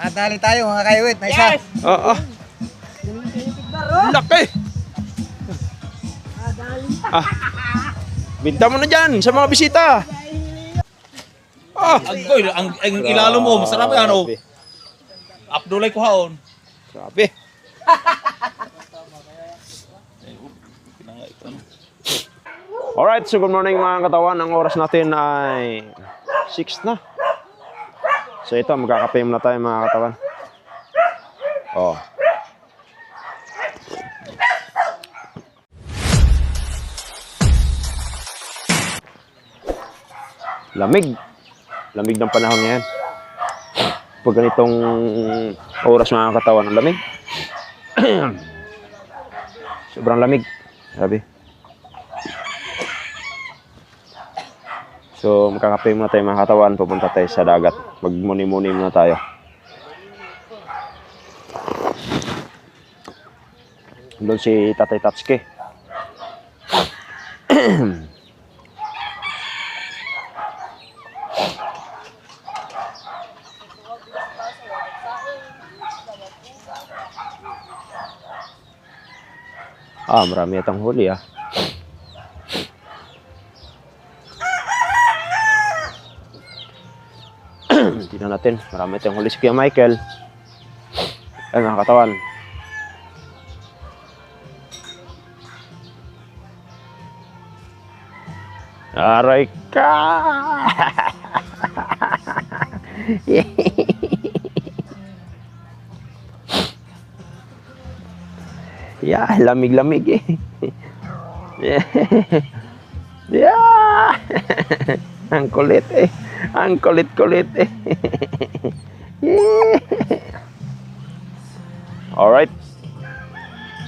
Nakadali tayo mga kaiwit. May isa. Oo. Laki! Ah. Binta mo na dyan sa mga bisita. Ah. Ang ilalo mo, masarap yan oh. Abdulay ko haon. Grabe. Alright, so good morning mga katawan. Ang oras natin ay 6 na. So ito, magkakape muna tayo mga katawan. Oh. Lamig. Lamig ng panahon ngayon. Pag ganitong oras mga katawan, ang lamig. Sobrang lamig. Sabi. So, magkakape muna tayo mga katawan. Pupunta tayo sa dagat. Magmuni-muni muna tayo. Doon si Tatay Tatsuki. Marami atang huli Tingnan natin, marami atang huli si Kuya Michael. Ay mga katawan. Aray ka! Yeah, lamig-lamig Yeah. Ang kulit Ang kulit-kulit Yeah. Alright.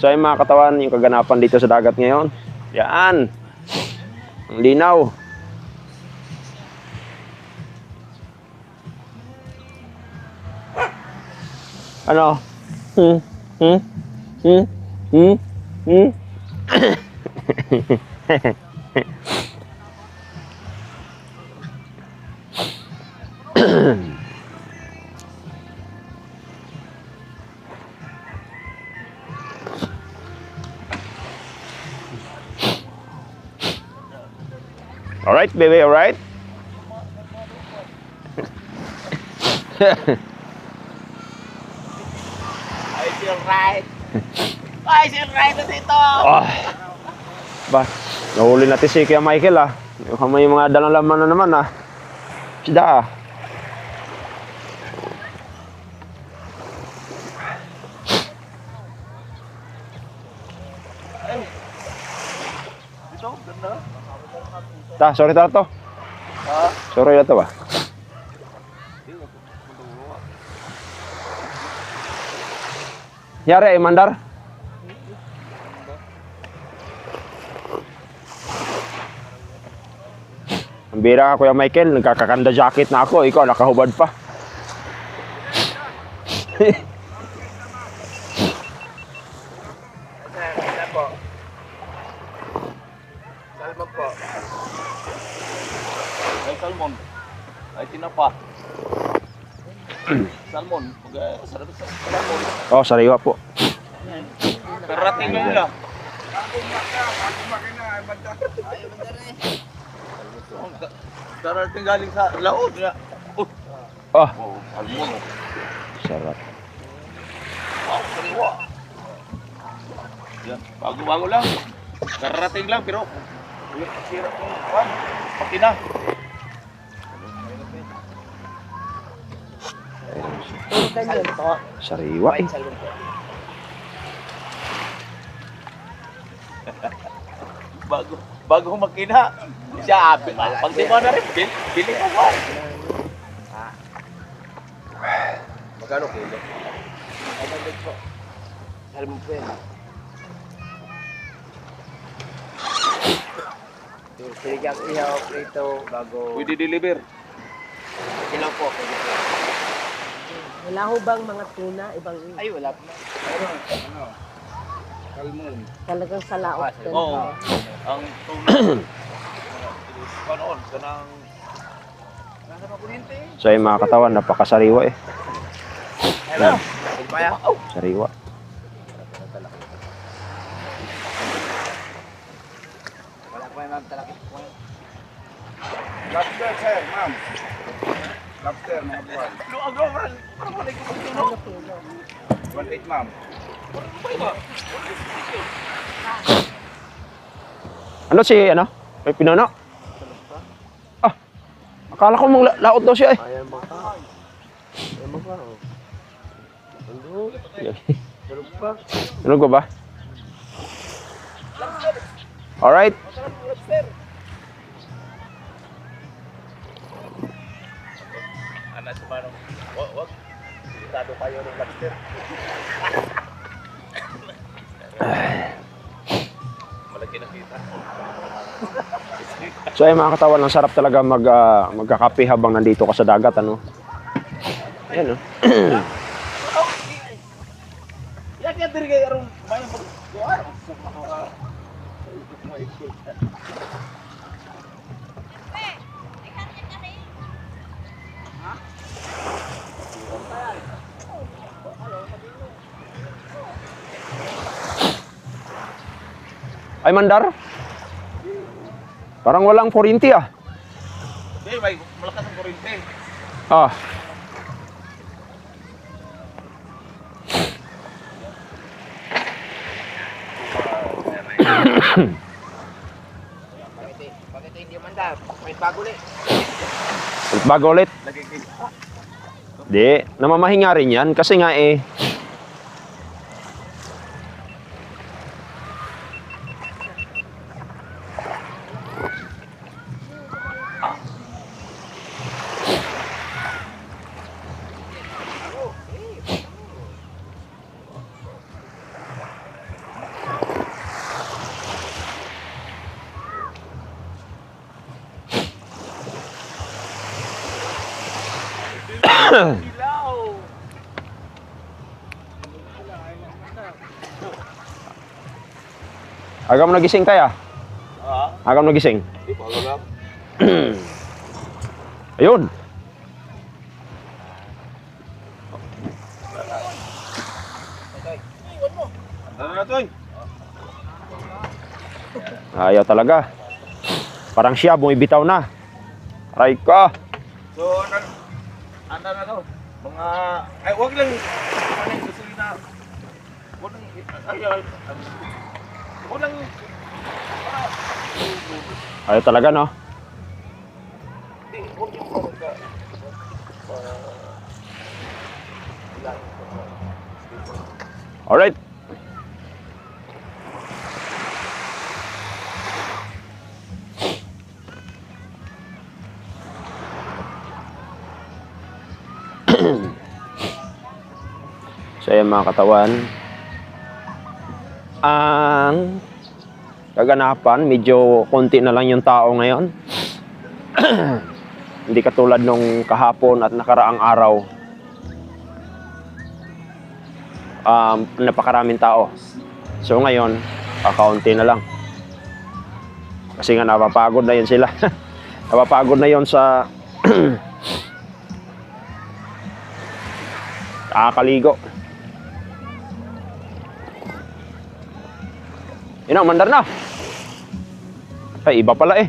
So yung mga katawan, yung kaganapan dito sa dagat ngayon. Yan. Ang linaw. Ano? All right, baby, all right? I feel right. I feel right na dito. Oh. Ba, nahuli natin si Kuya Michael May mga dalang laman na naman Sida Dito, ganda. Sorry to. Sorry na to ba? Yari, Mandar. Ang bira ka, Kuya Michael. Nagkakakanda jacket na ako. Ikaw, nakahubad pa. Salmon po. Ay, salmon. Ay, tinapa. Salmon. Sarap sa salmon. Oh, sariwa po. Karating mo nila. Karating galing sa laod. Oh, Salmon. sarap. Sariwa. Yan. Bago-bago lang. Karating lang, pero sira kong kwan. Pati na. Sariwa Bago magkina. Siya, pag di mo na rin, bili mo ba? Magkano kilo? Ay, magkano po. Salmon po yan. Siligang ihaw, prito, bago. Pwede deliver. Ilang po. Wala ho bang mga tuna? Ibang Ay, wala po. Ano? Salmon. talagang salaot. Oo. Ang tuna. Panoon, kanang... Nasa pa kuryente. So yung mga katawan, napakasariwa Yan, Kaya? sariwa. Wala pa yung talakit po. Lobster, sir, ma'am. Lobster, mga buwan. Parang malay ko magtuno. 1.8, ma'am. Ano si, ano? May pinuno? Ah, akala ko mong laot daw siya eh. Ayan baka. Ayan baka. Tulog pa. Tulog ba ba? Alright. Anak sa parang, wag. Delikado kayo ng lobster. Malaki na kita. So ay mga katawan, ang sarap talaga magkakape habang nandito ka sa dagat, ano? Ayan, no? Yan kaya diri kayo arong mayang pag-kuwar. Ay, Mandar? Parang walang kuryente ah. May malakas ang kuryente. Ah. Bakit hindi mandar? May bago ulit. Bago ulit. Di, namamahinga rin yan kasi nga eh. Agam nagising tayo. Agam nagising. Di pa lang. Ayun. Ano na to? Ayaw talaga. Parang siya bumibitaw na. Aray ka. So, ano na to? Mga, ay, wag lang. Ano yung gasolina? Wag lang, wag lang. Ayaw talaga, no? Hindi, wag yung parang ka. Alright. So ayan mga katawan, ang kaganapan, medyo konti na lang yung tao ngayon. Hindi katulad nung kahapon at nakaraang araw. Napakaraming tao. So ngayon, kakaunti na lang. Kasi nga napapagod na yun sila. Napapagod na yun sa nakakaligo. Yun ang mandar na. Ay, iba pala eh.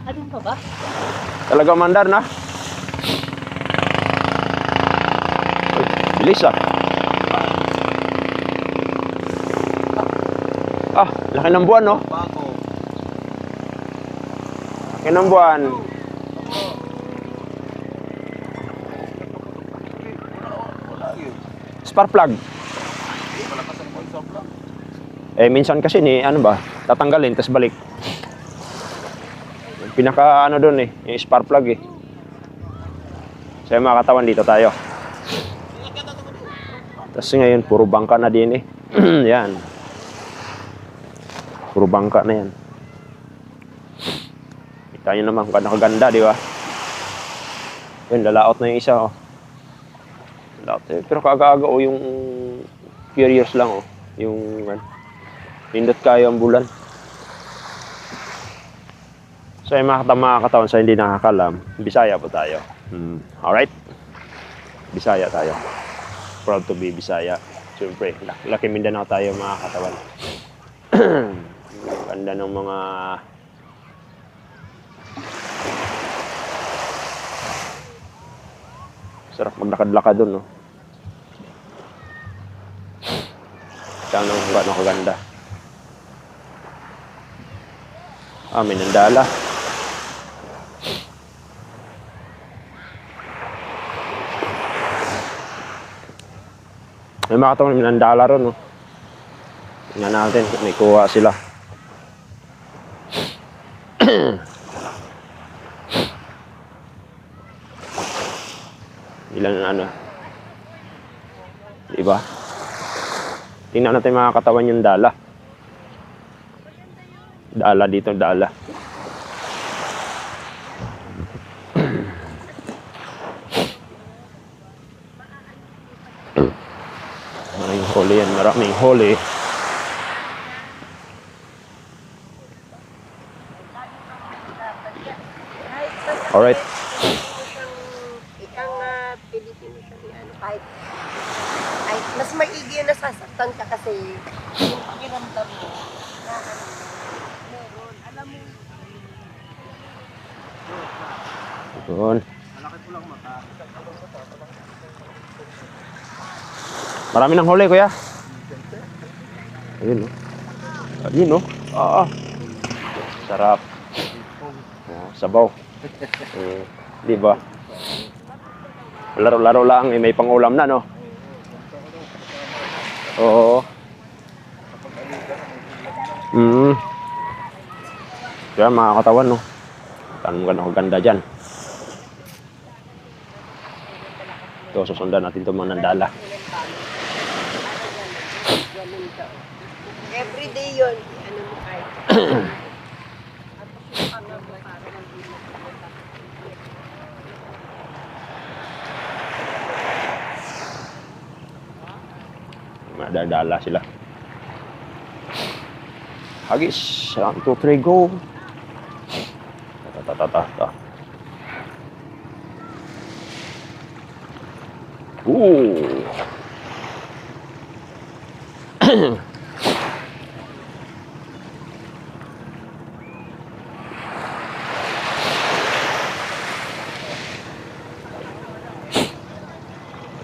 Anong pa ba? Talaga mandar na. Uy, bilis ah. Ah, laki ng buwan, no? Bago. Laki ng buwan. Wala yun. Spark plug. Malakas ang konsop lang. Eh, minsan kasi ni, ano ba, tatanggalin, tas balik. Yung pinaka, ano dun eh, yung spark plug eh. So, yung mga katawan, dito tayo. Tapos ngayon, puro bangka na din eh. Yan. Puro bangka na yan. Kita nyo naman kung nakaganda, di ba? Yun, lalaot na yung isa, oh. Lalaot eh. Pero kaaga-aga, oh, yung curious lang, oh. Yung, nindot kayo ang bulan. So yung mga katawan sa hindi nakakalam, Bisaya po tayo. Alright? Bisaya tayo. Proud to be Bisaya. Siyempre, Laki Mindanao tayo mga katawan. Ganda ng mga sarap maglakad-lakad dun, no? Kaya nang gano'ng kaganda. May nandala. May mga katawang nandala ron, no? Tingnan natin kung may kuha sila. Ilan na ano? Diba? Tingnan natin mga katawan yung dala. Dala dito, dala. Maraming huli yan, maraming huli. Alright. Ikang Pilipino siya ni ano, kahit mas maigi yung nasasaktan ka kasi yung pakiramdam mo na meron, alam mo. Doon. Marami ng huli, kuya. Ayun, no? Ayun, no? Oo. Sarap. Sabaw. Di ba? Laro-laro lang, may pangulam na, no? Oo. Kaya mga katawan, no? Tanong ganda dyan. Ito, susundan natin ito mga nandala. Everyday yun, ano mo kahit. Madadala sila. Hagis. 1, 2, 3, go. Ta.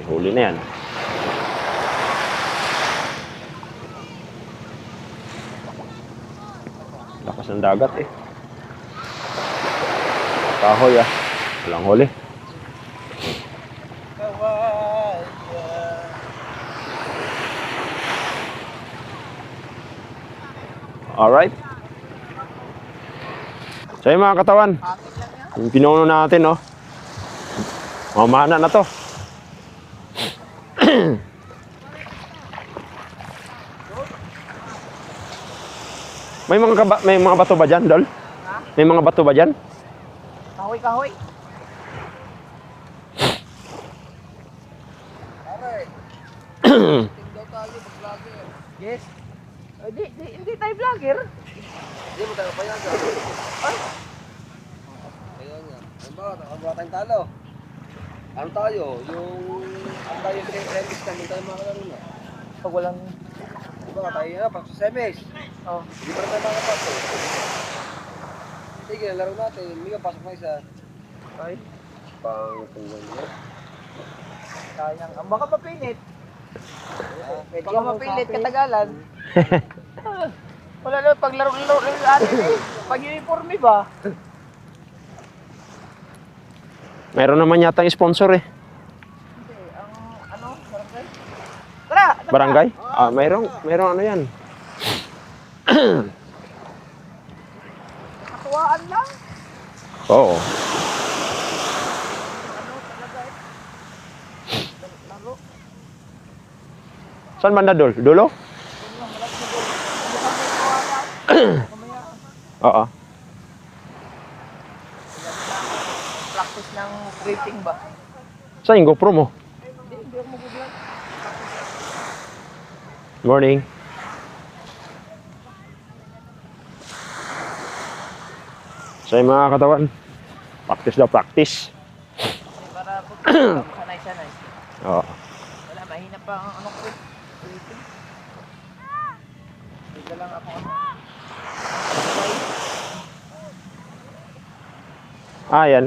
Huli na yan. Lakas ng dagat eh. Kahoy ah. Walang huli. Alright. So yung mga katawan, yung pinuno natin, no? Mamana na to. May mga bato ba dyan, Dol? May mga bato ba dyan? Kahoy. Yes. Hindi tayo vlogger. Hindi mo tayo payagan. Ay. Kaya nga. Ano ba? Wala tayong talo. Ano tayo? Ano tayo yung semis ka? Hindi tayo makalaro na. Pag walang... Diba tayo na? Pag sa semis. Oo. Hindi pa rin tayo makapasok. Sige, laro natin. Hindi ka pasok na isa. Ay. Pang-tunggal niya. Sayang. Baka mapinit. Baka mapilit, katagalan. Wala na, paglaro-laro natin eh. Pag-uniforme ba? Mayroon naman yata yung sponsor eh. Hindi, ang barangay? Tara! Barangay? Mayroong ano yan. Katuwaan lang. Oo. Laro. Saan banda, Dol? Dulo? Oo. Practice ng drifting ba? Saan yung GoPro mo? Hindi ako mag-vlog. Morning. So So yung mga katawan, practice daw, practice. Para pag sanay-sanay. Oo. Wala, mahina pa ang ano ko. Ulitin. Bigla lang ako ano. Ah, yan.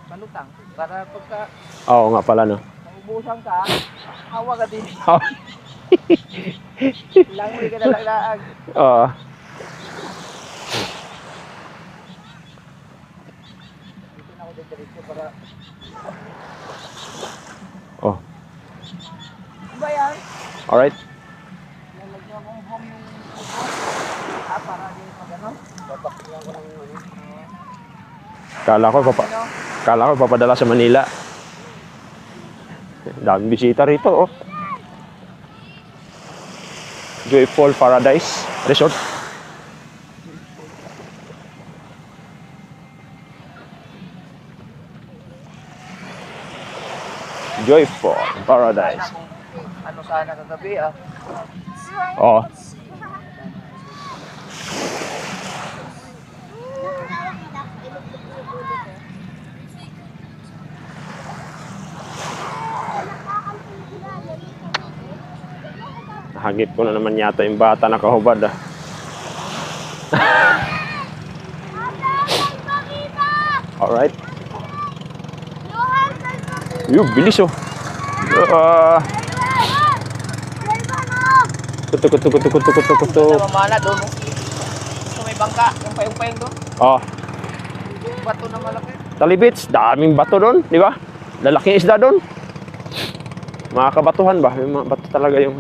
Malutang. Para pagka Oo nga pala, no? naubusan ka, hawa ka din. Oo. Langoy ka na lang. Oo. Dito na ako diretso para... Oh. Ano ba yan? Alright. Lalagyan akong home yung upo. Para di magano. Babakyan ko ng ano. Kala ko papadala sa Manila. Daming bisita rito, oh. Joyful Paradise Resort. Joyful Paradise. Ano sana kagabi ah. Oh. Hagip ko na naman yata yung bata nakahubad ah. Alright. Yung bilis oh. Kutu. Namamala doon. Sa may bangka, yung payong-payong doon. Oh, Bato na malaki. Talibits, daming bato doon, di ba? Lalaking isda doon. Mga kabatuhan ba? May mga bato talaga yung...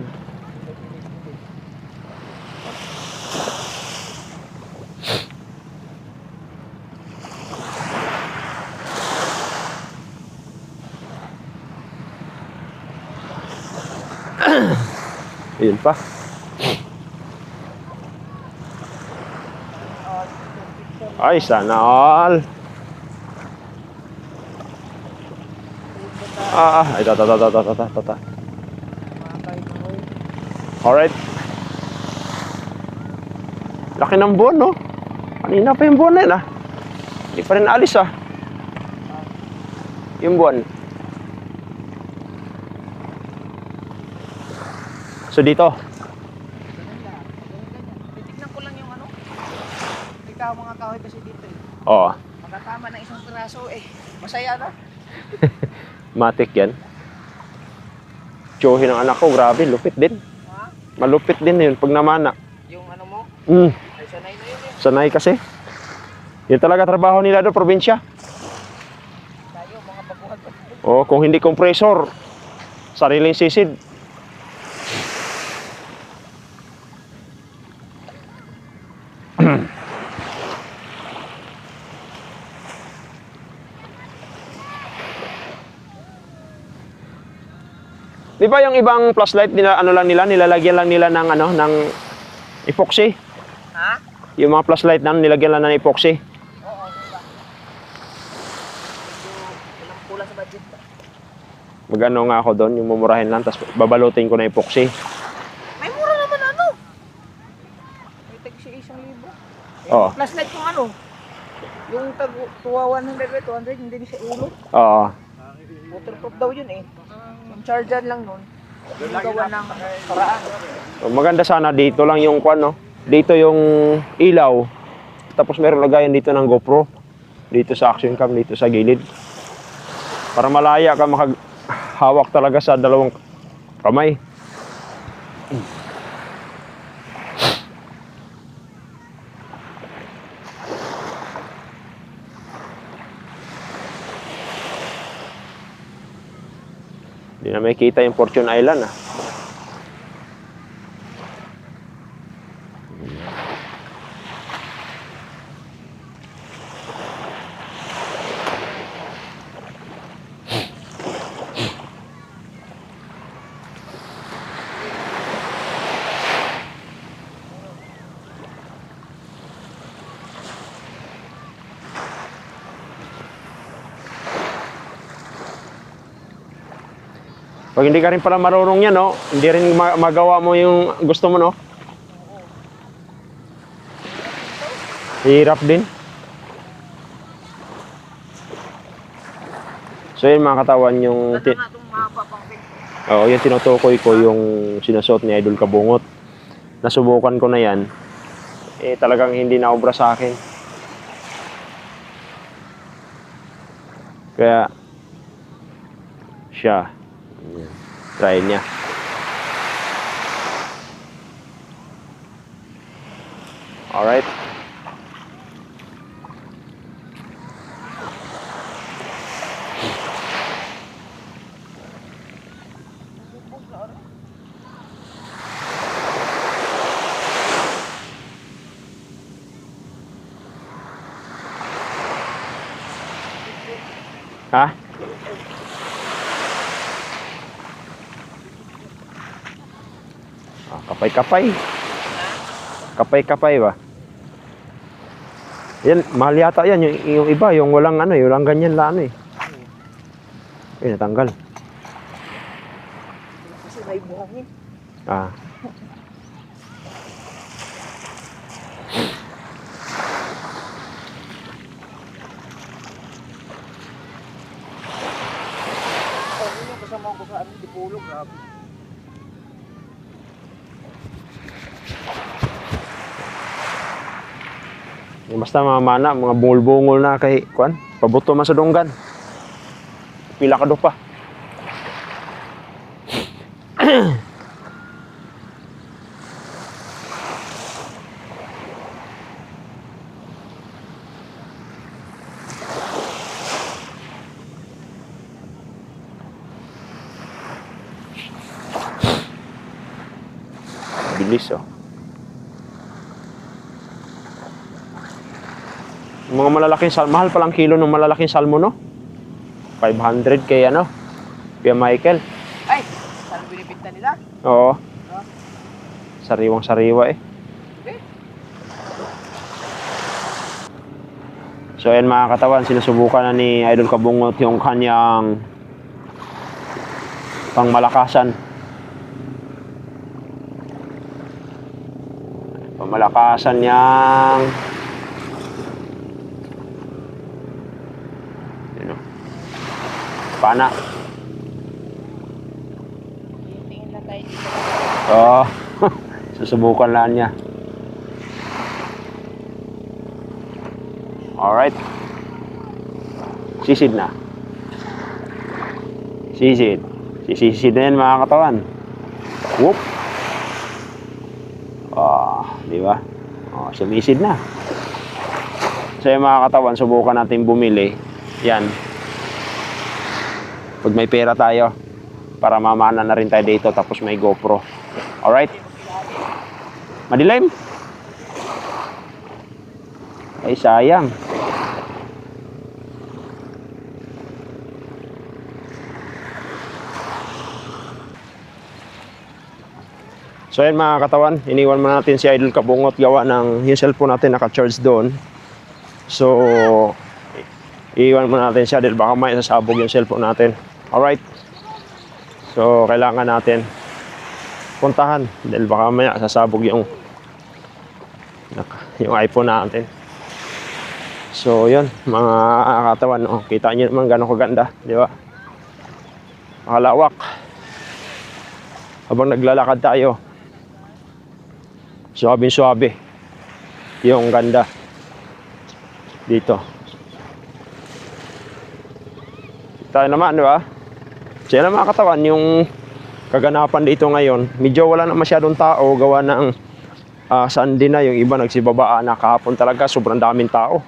Yun pa. Ay, sana all. Ay, tata. Alright. Laki ng buwan, no? Kanina pa yung buwan na yun, ah. Hindi pa rin alis, ah. Yung buwan. So, dito. Titignan ko lang yung ano. Ikaw mga kahoy kasi dito eh. Oo. Magkatama ng isang piraso eh. Masaya na. Matik yan. Tsuhin ng anak ko, grabe, lupit din. Ha? Malupit din yun pag namana. Yung ano mo, Mm, ay sanay na yun eh. sanay kasi. Yun talaga trabaho nila doon, probinsya. Tayo, mga baguhan pa. O, kung hindi compressor, sariling sisid. Di ba yung ibang flashlight nila ano lang nila nilalagyan lang nila ng ano ng epoxy? Ha? Yung mga flashlight na nilagyan lang ng epoxy. Oo, diba? Medyo walang kulang sa budget ba? Magano nga ako doon, yung mumurahin lang tapos babalutin ko na epoxy. May mura naman ano? May tag siya 1,000. Oo. Flashlight kung ano? Yung tag tuwa 100 by 200, hindi siya ulo. Oo. Waterproof daw yun eh. Yung charger lang nun, yung gawa ng paraan. Maganda sana dito lang yung kwan, no? Dito yung ilaw. Tapos meron lagayan dito ng GoPro. Dito sa action cam, dito sa gilid. Para malaya ka makahawak talaga sa dalawang kamay. Hindi na makikita yung Fortune Island, ah. Pag hindi ka rin pala marunong yan, no? Hindi rin magawa mo yung gusto mo, no? Hirap din. So yun mga katawan, yung yung tinutukoy ko yung sinusot ni Idol Kabungot. Nasubukan ko na yan. Eh talagang hindi na obra sa akin. Kaya siya try niya. Alright. Ha? Kapay-kapay. Kapay-kapay ba? Yan, mahal yata yan. Yung iba, yung walang ano, yung walang ganyan lang ano eh. Eh, natanggal. Kasi may buhangin. Ah. Kasama ko sa di pulog. Basta mga mana, mga bungol-bungol na kay kuan, pabuto man sa dunggan. Pila ka do pa. Bilis oh. Mga malalaking mahal palang kilo ng malalaking salmon, no? 500 kay ano? Kay Michael. Ay, saan binibinta nila? Oo. Sariwang-sariwa eh. So ayan mga katawan, sinusubukan na ni Idol Kabungot yung kanyang pangmalakasan. Pangmalakasan niyang pana. Tingin na tayo dito. Oo. Susubukan lang niya. Alright. Sisid na. Sisid. Sisid na yan mga katawan. Whoop. Di ba? Sumisid na. So yung mga katawan, subukan natin bumili. Yan. Pag may pera tayo, para mamana na rin tayo dito, tapos may GoPro. Alright? Madilim? Ay, sayang. So ayan mga katawan, iniwan mo natin si Idol Kabungot gawa ng yung cellphone natin naka-charge doon. So, iiwan mo natin siya dahil baka may sasabog yung cellphone natin. Alright. So, kailangan natin puntahan dahil baka may sasabog yung iPhone natin. So, yun. Mga katawan. Oh, kita nyo naman gano'ng kaganda. Di ba? Makalawak. Habang naglalakad tayo. Suabe-suabe. Yung ganda. Dito. Tayo naman, di ba? Siya na mga katawan, yung kaganapan dito ngayon, medyo wala na masyadong tao, gawa ng Sunday na, yung iba nagsibabaan na kahapon talaga, sobrang daming tao.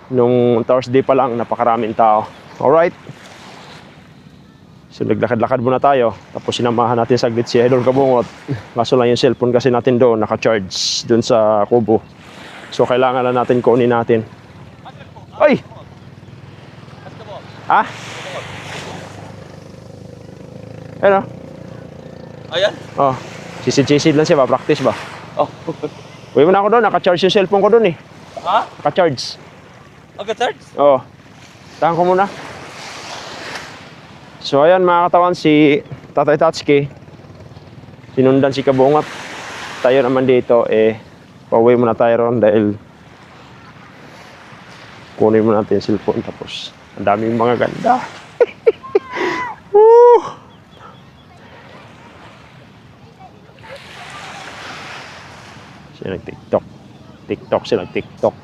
Nung Thursday pa lang, napakaraming tao. Alright. So naglakad-lakad muna tayo, tapos sinamahan natin saglit si Idol Kabungot. Kaso lang yung cellphone kasi natin doon, naka-charge doon sa kubo. So kailangan na natin kunin natin. Ay! Ha? Ano? Ayan. Oh, sisid-sisid lang siya ba? Practice ba? Oh. Uwi mo na ako doon. Naka-charge yung cellphone ko doon eh. Ha? Naka-charge. Agad-charge? Oo. Tahan ko muna. So ayan mga katawan, si Tatay Tatsuki. Sinundan si Kabungot. Tayo naman dito eh. Pauwi muna tayo ron dahil kunin mo natin yung cellphone tapos Ang daming mga ganda. Woo! Sila nag-TikTok. TikTok sila nag-TikTok.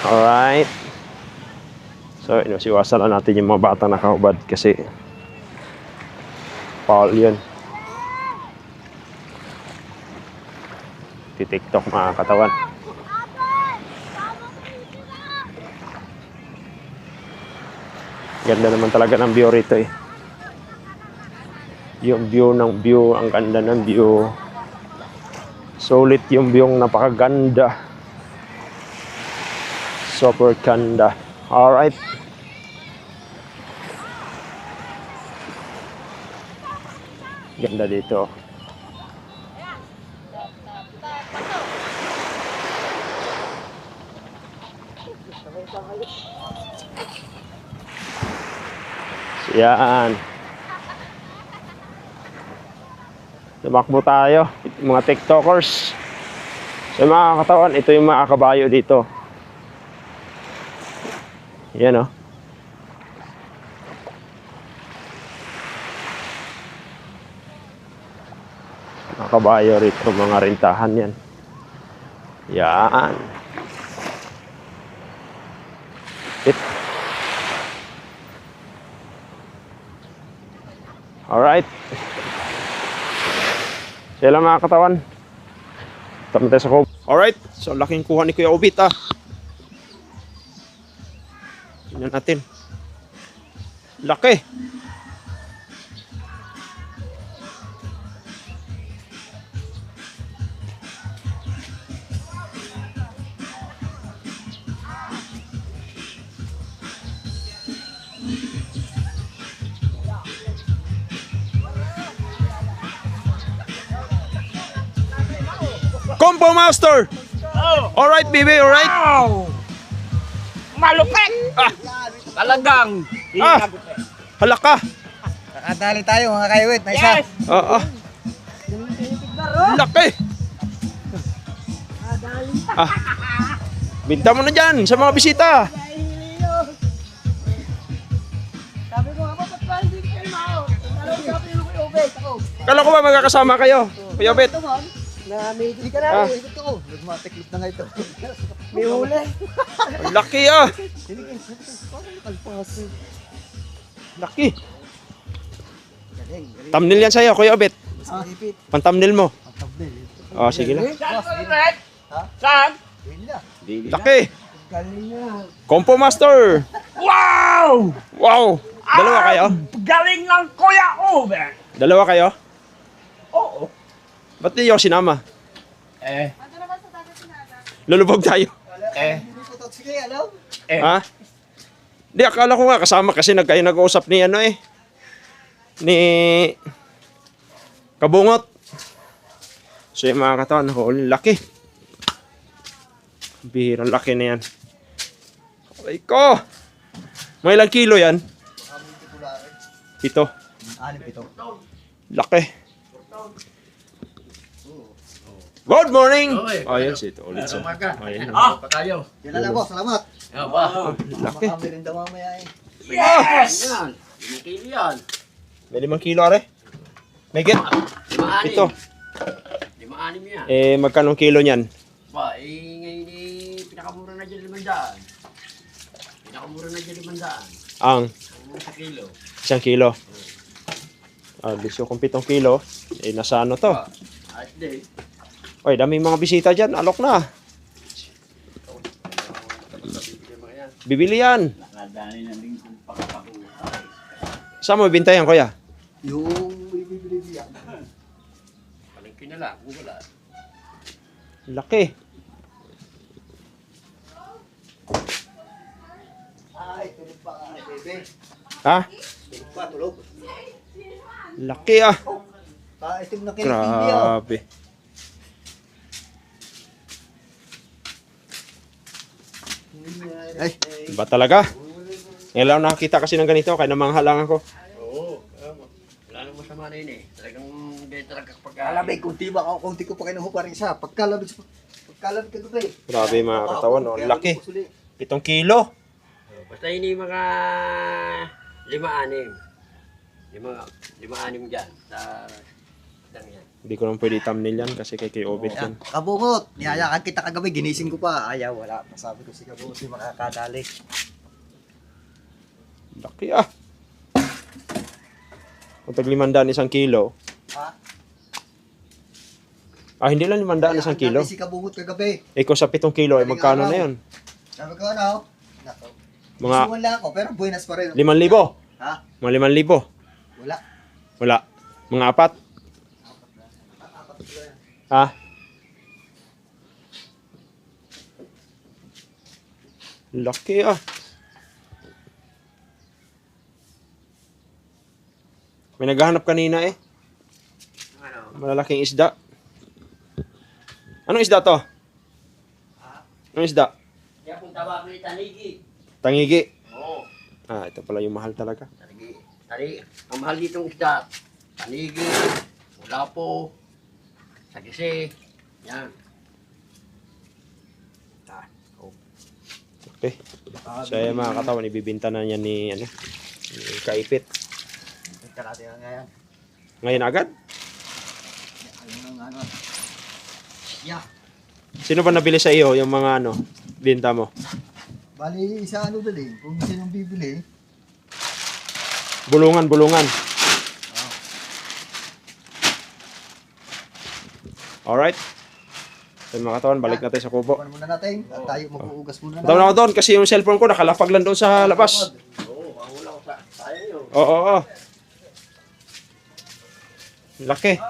Alright. So, inusiwasan lang natin yung mga batang nakahubad kasi foul yun. TikTok mga katawan. Ganda naman talaga ng view rito eh. Yung view ng view, ang ganda ng view. Sulit yung view, napakaganda. Super ganda. Alright. Ganda dito. Yan. Tumakbo tayo, mga TikTokers. So mga katawan, ito yung mga kabayo dito. Yan o. Mga kabayo rito, mga rintahan yan. Yan. Alright. Sila mga katawan. Tama tayo sa kubo. Alright. So laking kuha ni Kuya Obit ah. Tingnan natin. Laki. Combo Master! Oh, Alright, baby, alright? wow! Malupit! Ah, Talagang! ah, halaka! Nakadali tayo mga kaiwit. Na isa. Yes! Oo. Laki! Ah, binta mo na dyan sa mga bisita. Sabi ko nga ba, ba't parang hindi kayo mao? Alam ko sabi ko yung ubes ako. Kala ko ba magkakasama kayo? Kuya Obit. Ito ma'am, na may hindi ka Ah. na. Ito ko. Nagmatiklip na nga ito. May huli. Ang laki ah. Kalpaso. Laki. Thumbnail yan sa'yo, Kuya Obit. Ah, ipit. Pan-thumbnail mo. Oh, sige na. Saan ko ulit? Saan? Laki. Galing na. Compo Master. Wow! Wow. Dalawa kayo? Galing ng Kuya Ube! Dalawa kayo? Oo. Ba't niyo ako sinama? Eh. Lulubog tayo. Eh. Sige, ano? Eh. Ha? Di, akala ko nga kasama kasi kayo nag-uusap ni ano eh. Ni Kabungot. So yung mga katawan, laki. Bihirang laki na yan. Aray ko! Mga ilang kilo yan? 7. Anim ito. Laki. Good morning! Okay. Oh, yan si ito ulit siya. Ayan. Ah! Pa tayo. Yan na lang po, salamat. Yan ba? Laki. Kami rin daw mamaya eh. Yes! Yan. Lumikili yan. May 5 kilo are. May get. 5-6. Ito. 5-6 yan. Eh, magkano kilo niyan? Ba, ngayon pinakamura na dyan 500. Pinakamura na dyan 500. Ang Ang sa kilo. 1 kilo. Ah, bisyo kung 7 kilo. Eh, nasa ano to? At day. Oy, daming mga bisita dyan. Alok na. Bibili yan. Nakadani na din kung pagkakuha. Saan mo binta yan, kuya? Yung bibili yan. Palengke na lang, kung wala. Laki. Ay, tulog pa nga, bebe. Ha? Tulog pa, tulog. Laki ah. Ito na kinipili oh. Grabe. Ay, Iba talaga. Ngayon lang nakakita kasi ng ganito. Kaya namanghalang ako. Oo. Wala nang masama na yun eh. Talagang hindi talaga kapag... kalabay, kunti ba ako, kunti ko pa kinuha pa rin siya. Pagkalabay ka doon eh. Grabe mga katawan. Oh. Laki. 7 kilo. Basta hindi mga 5-6. Lima-anim dyan sa dang yan. Hindi ko naman pwede thumbnail yan kasi kay Obet yan. Kabungot, niyayakan kita kagabi, ginising ko pa. Ayaw, wala. Sabi ko si Kabungot, di makakadali. Laki ah. Kung tag 500 isang kilo. Ha? Ah, hindi lang 500 isang kilo. Si Kabungot kagabi. Eh kung sa 7 kilo, ay magkano na yun? Sabi ko ano? Nako. Mga Suwan lang ako, pero buenas pa rin. 5,000. Ha? Mga 5,000. Wala. Wala. Mga 4. Ha? Laki ah. May naghahanap kanina eh. Malalaking isda. Anong isda to? Anong isda? Kaya kung tawag ni Tanigi. Tangigi. Oo. Ah, ito pala yung mahal talaga. Tanigi. Ang mahal ditong isda. Tanigi. Ulapo. Sagisi. Yan. Okay. So yung mga katawan, ibibinta na niya ni, ni Kaipit. Ito natin ngayon. Ngayon agad? Ano? Yeah. Sino ba nabili sa iyo yung mga binta mo? Bali, isa dali. Kung sinong bibili, Bulungan. Alright. So mga katawan, balik natin sa kubo. kuhan muna natin. At tayo mag-uugas muna Tawag na ako doon kasi yung cellphone ko nakalapag lang doon sa labas. Oo, mahula ko sa tayo yun. Oo. Laki.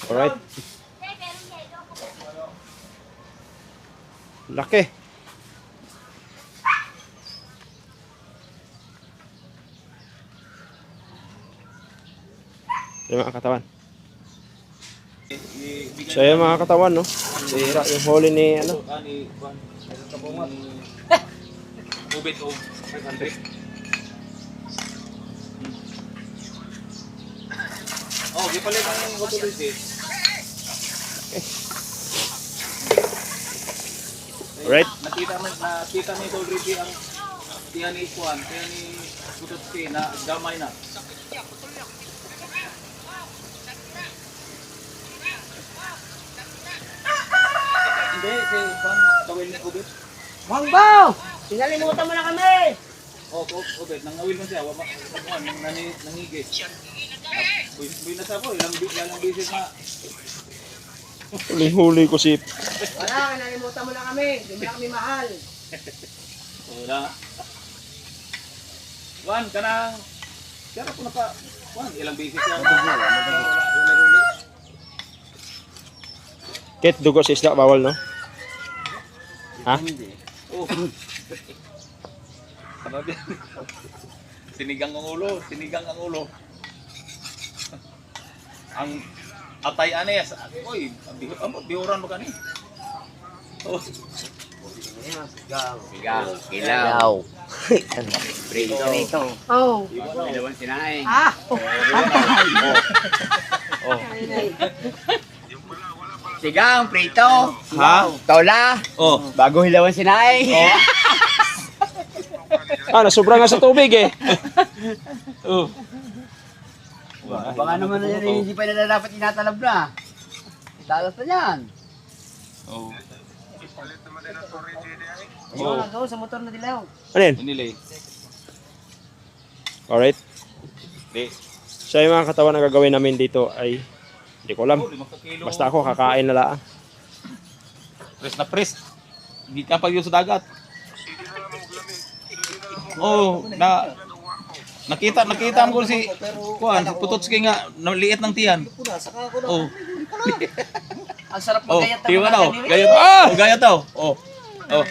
Alright. Laki. Yung mga katawan. So yung mga katawan, no? Sira yung huli ni, Ani, Juan. Kabungot. Ubit o 500. Oh, di palit ang motoris eh. Alright. Nakita ni Dolrity ang tiyan ni Juan, tiyan ni Kutotski na damay na. Hindi, si Juan, tawil ni Ubit. Wangbaw! Sinalimutan mo na kami! Oh, Ubit, nangawil mo siya, Juan, nangigit. Buy na sa ko, ilang bisis na. Huli ko si... Wala, nalimutan mo na kami. Hindi mo na kami mahal. Wala. Juan, kanang... Kaya po naka... Juan, ilang bisis yan. Wala. Kit, dugo sa isda, bawal, no? Ha? Oh. Sabi. Sinigang ang ulo. Ang atay anes. Oy, bihuran mo kani. Oh. Sigang. Ilaw. Prito. Oh. Ilawan sinaing. Ah! Sigang, prito. Ha? Tola. Oh. Bago hilawan sinaing. Ah, nasubra nga sa tubig eh. Oh. Baka naman na yan, hindi pa na dapat inatalab na. Dalas na yan. Oh. Ayun na go sa motor na dilaw. Ano yun? Nilay. Alright. Di. So yung mga katawan na gagawin namin dito ay hindi ko alam. 5 kilo. Basta ako kakain na lang. Press na press. Hindi ka pag yun sa dagat. Oh, nakita mo si Juan, si Putotski nga naliit ng tiyan. Oh. Ang sarap magayat ng Tiyo mga na oh. kanili. Gayat. Oh, gayat daw. Oh. Oh.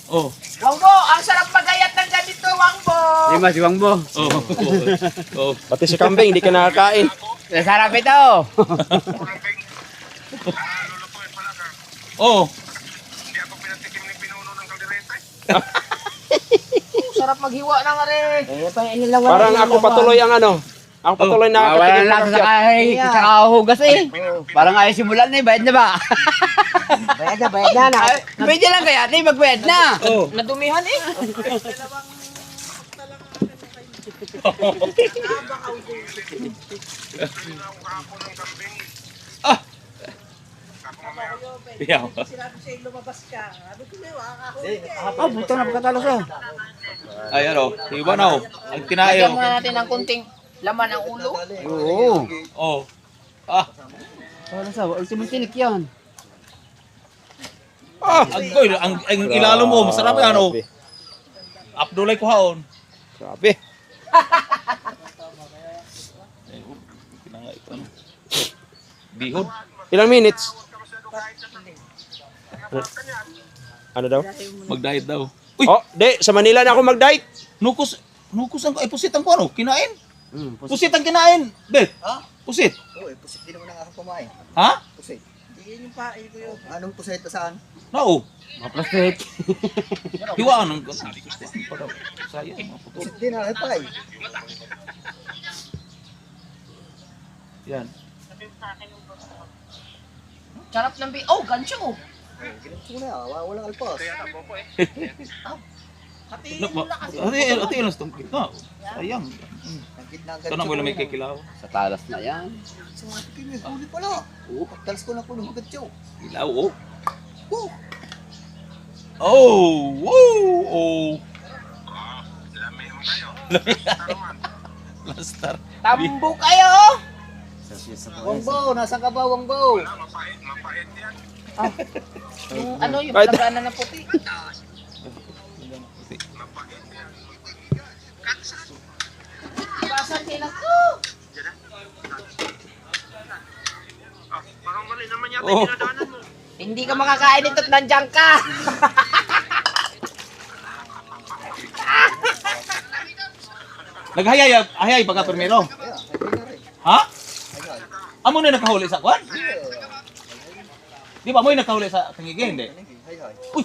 Oh. Wangbo! Ang sarap magayat ng ganito, Wangbo! Lima si Wangbo. Oh. Oh. Pati si kambing, hindi ka nakakain. Sarap ito. Oh. Sarap maghiwa ng are. Eh, pa inilawan. Parang ako patuloy ang Ang patuloy na Wala katikim lang ng sa akyat. kahit sa kahugas eh. Parang ayaw simulan eh, bayad na ba? Bayad na. Ay, pwede lang kaya, ate, magbayad na. Nadumihan eh. Iyaw. Ah, buto na pagkatalo siya. Ay, ano? Iba na, oh. Ang tinayo. Lagyan muna natin ng kunting laman ang ulo. Oo. Oh. Ah, Wala sa, ultimatinik yan. agoy. Ang ilalo mo, masarap yan, oh. Grabe. Abdulay ko haon. Grabe. Kinanga ito, ano. Bihod. Ilang minutes? Ano daw? Mag-diet daw. Uy, Oh, di, sa Manila na ako mag-diet. nukos ang, ay, pusit ang ano, kinain. Pusit ang kinain. Be, Ha? pusit. Oo, pusit din naman ang ako kumain. Ha? Pusit. Anong pusit to saan? No. Maplastik. Hiwaan ang sayang. Pusit din ang ipay. Yan. Sarap ng oh, gancho. Ginamit ko na, walang alpos. Hatiin Ate, mo na kasi. ate, ilang stong kita. Sayang. Ang gitna ang Ito na mo lang may kikilaw. Sa talas na yan. Sa mga tikim, huli pala. Oo, pagtalas ko na po ng gatyo. Ilaw, oh. Oh, woo, oh. Lastar. Tambo kayo. Wangbo, nasaan ka ba, Wangbo? Yung ano, yung Kahit- plagana na puti. Basan sila ko. Oh. Hindi ka makakain ito at nandiyan ka. Naghayay pagka primero. Ha? Amo na nakahuli sa kwan? Di ba mo yung nakahuli sa tangige, hindi? Uy!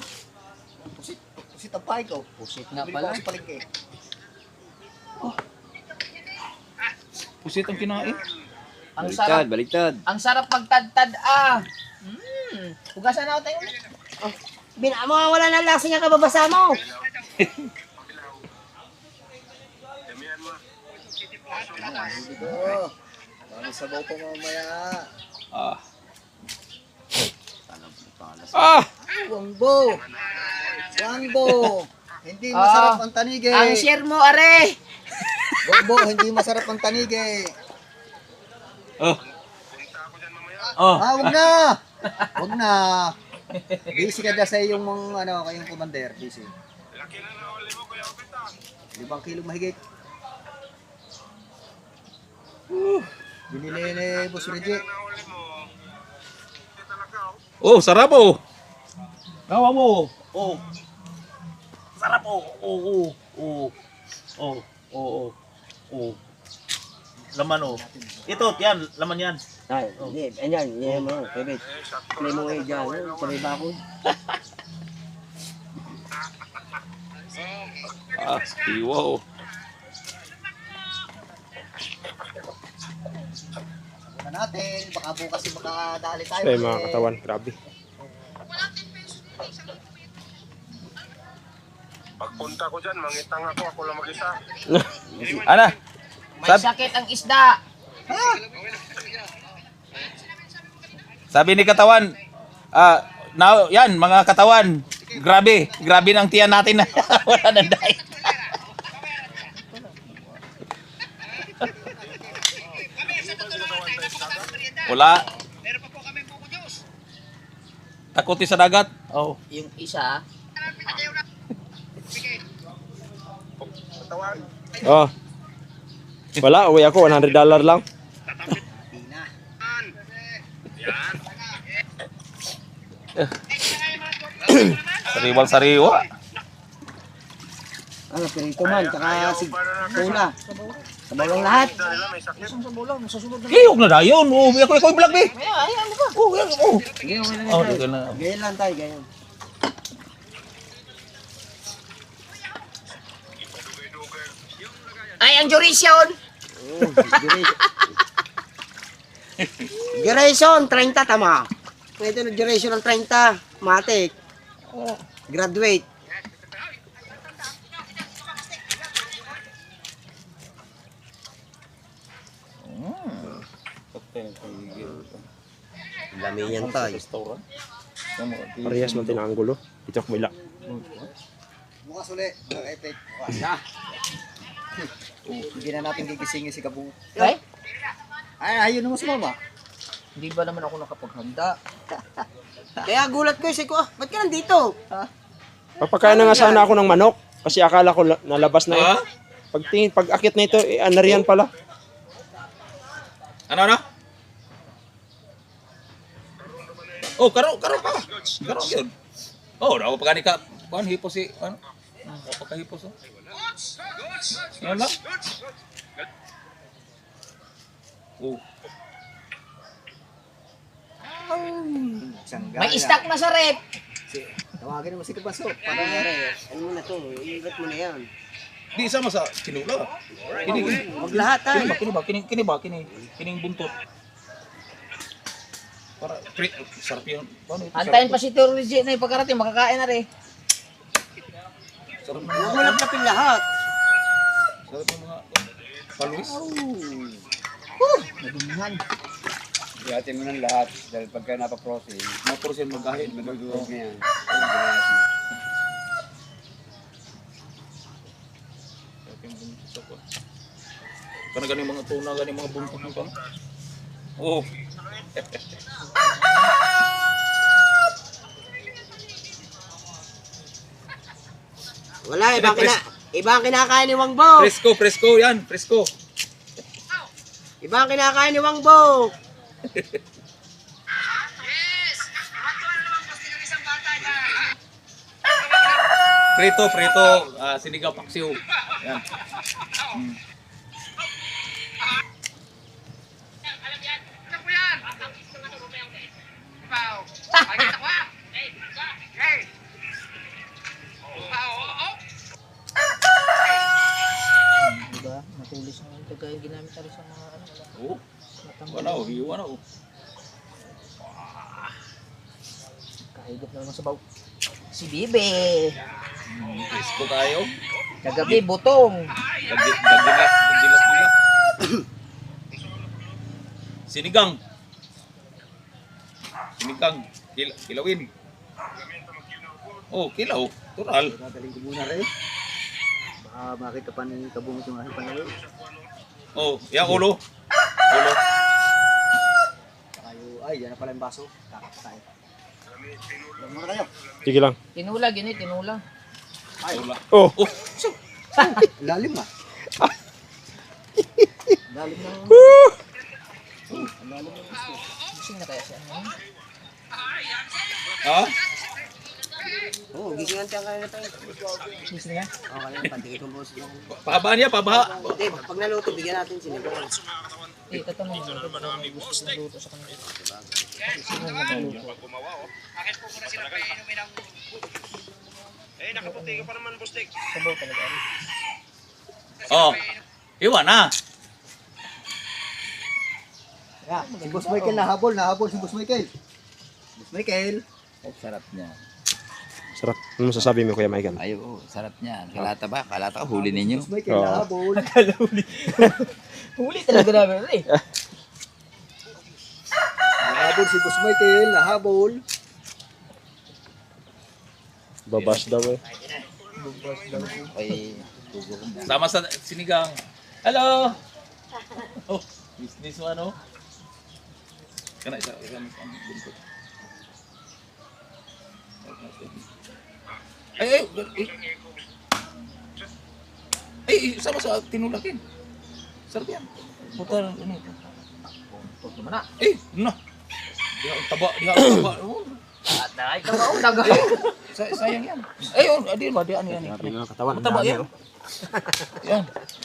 Pusit ang pay ko. Pusit nga Bili ko pala. ako sa palengke. Pusit ang kinain. Ang sarap, Baliktad. ang sarap magtadtad ah. Hugasan na ako tayo ulit. Wala na lasa niya kababasa mo. Hindi ko. Dami sabaw pa mamaya. Ah. Ah! Wangbo! Wangbo! Hindi masarap ang tanige. Ang share mo, are. Wangbo, hindi masarap ang tanige. Oh. Oh. Ah, wag na! Wag na! Busy ka dyan sa iyong mga, ano, kayong commander. Busy. 5 kilo mahigit. Binili ni Boss Reggie. Oh, sarap oh. Gawa mo. Oh. Sarap oh. Oh, oh. Oh. Oh, oh. Oh. Laman oh. Ito, yan, laman yan. Ay, hindi. Ayan, yan mo. Pwede. Play mo ngayon dyan. Sabay ba ako? Ah, wow. Sabi na natin. Baka bukas baka dali tayo. Ay, mga katawan. Grabe. Pagpunta ko dyan, mangitang ako lang mag-isa. Ana? May sakit ang isda. Sabi ni katawan, yan, mga katawan, grabe ng tiyan natin na wala nang diet. Wala. Takuti sa dagat. Oh. Yung isa, Oh. Wala, uwi ako. $100 lang. Sariwal-sariwa. Ano, pirito man. Tsaka tuna. Sabaw lang lahat. Kiyog na dayon. Oh, ako yung vlog eh. ayan mo ba? Oh, yan. Oh. Gayon lang Oh, tayo. ito na. Gayon lang tayo, gayon. Ay, ang jurisyon. Duration, 30 tama. Ito na duration ng 30. Matik. Graduate. Lami yan tayo. Parehas man tinanggulo. Ito kumila. Bukas ulit. Epic. Hindi na natin gigisingin si Kabu. Ay, Ay, ayun naman si Mama. hindi ba naman ako nakapaghanda? Kaya gulat ko si ko. Ba't ka nandito? Papakain na nga sana ako ng manok. Kasi akala ko nalabas na yun. Ha? Pag akit na ito, anariyan pala. Ano? Oh, karo pa. Karo yun. Oh, daw pa ka kuan hipos si ano? Daw pa hipos oh. Ano lang? Oh, May stock na sa rep. Tawagin mo si Kabaso. Para ano mo na to? Iingat mo na yan. di sama sa kinula. Kini Huwag lahat ay. kining buntot. Para sarap yun. Paano ito? Antayin pa si Tio Reggie na ipagkarating, makakain na rin. Sarap Huwag mo lapin lahat. Sarap yung mga paluis. Nadumihan. Ihatin mo ng lahat dahil pagka napaprocess, Mga portion magahin. magdudurog na yan. Kana ganing mga tuna, ganing mga buntot mo pa. Oh. Wala, iba ang kinakain ni Wangbo. Presko yan, presko. Iba ang kinakain ni Wangbo. Prito, sinigaw paksiw. Yan. Diba? Matulis na ito kaya ginamit tayo sa mga ano. Oh. Hiwa na oh. Kahigop na naman sa baw. Si Bibe. Presko tayo. Kagabi, butong. Dagilas. Sinigang. Kilawin. Oh, kilaw. Tural. Dadaling ko muna rin. Baka makita pa ni Kabu itong aking panawin. Oh, yan ulo. Tayo, ay, yan na pala yung baso. Kakap tayo. Huwag muna kayo. Sige lang. Tinula, tinula. Ulo. Oh, Oh, Lalim ah. Lalim na. Gising na kaya siya. ha? Oo, gisingan tayo kanina tayo. Gising na? Oo, kanina, pantigay kong boss. Pahabaan niya, pabaha. Hindi, pag naluto, bigyan natin sinigaw. Eh, tatanong mo. Gusto ng luto sa kanila. Sabaw talaga. Oh. Iwan na. Yeah, si Boss Michael nahabol si Boss Michael. Boss Michael. Oh, sarap niya. sarap. Ano masasabi mo, Kuya Michael? Ay, oo, sarap niya. Kalata ba? Kalata ko, huli ninyo. Boss Michael Oo. nahabol. Huli talaga namin eh. Nahabol si Boss Michael, nahabol. Babas daw eh. Ay, tugo ko. Sama sa sinigang. Hello. Oh, business mo ano? Kana isa buntot. Ay, sama sa tinulakin. Sarap yan. Puta ano ito. Huwag naman na. No. Diha taba. Oh, Atay ka ba? Daga. sayang yan. Oh, adi ba di ano yan? Grabe nga katawan. Taba yan. Yan.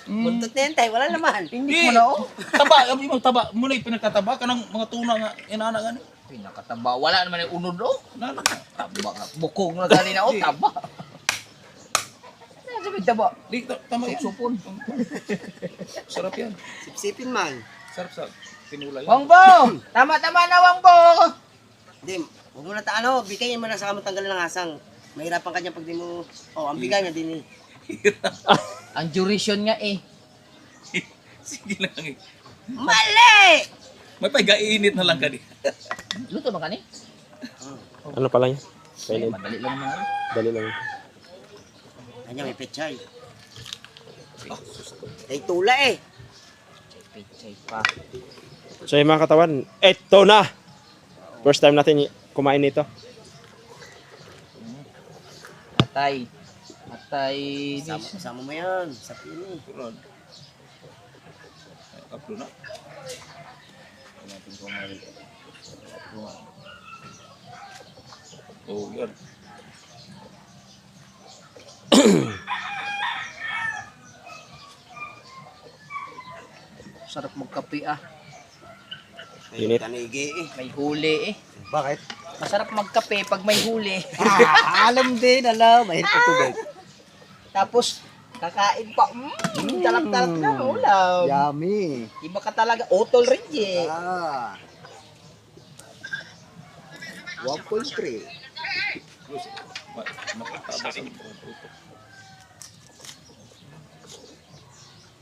Buntot na yan tayo, wala naman. Hindi mo na oh. Taba, abi mo taba. Muna pinagkataba kanang mga tuna nga inana gani. Pinakataba. Wala naman yung unod oh. Nala. Taba nga. Bukong na gani na oh. Taba. Sabi Taba. Di, tama yan. Supon. Sarap yan. Sipsipin man. Sarap sa tinula yan. Wangbo! Tama-tama na, Wangbo! Hindi, huwag mo na ano, bigayin mo na sa tanggalan ng asang. Mahirapan ka niya pag di mo, ang bigay niya din eh. Ang duration nga eh. Sige lang eh. Mali! May paigainit na lang ka di. Luto ba ka ni? Ano pala yan? Kainin. Madali lang naman. Dali lang. Kanya may pechay. Ay tula eh. Pichay pa. So yung mga katawan, eto na! First time natin kumain nito. Atay. Atay. Kasama mo yan. Sa pili. Turod. Kaplo na. Natin kung may... Oh, yan. Sarap magkape ah. Init. Tanigi eh. May huli eh. Bakit? Masarap magkape pag may huli. Alam din, alam. Mahirap ang tubig. Tapos, kakain pa. Talap-talap na ulam. Yummy. Iba ka talaga. Otol rin eh. 1.3. Makatabas ang puto.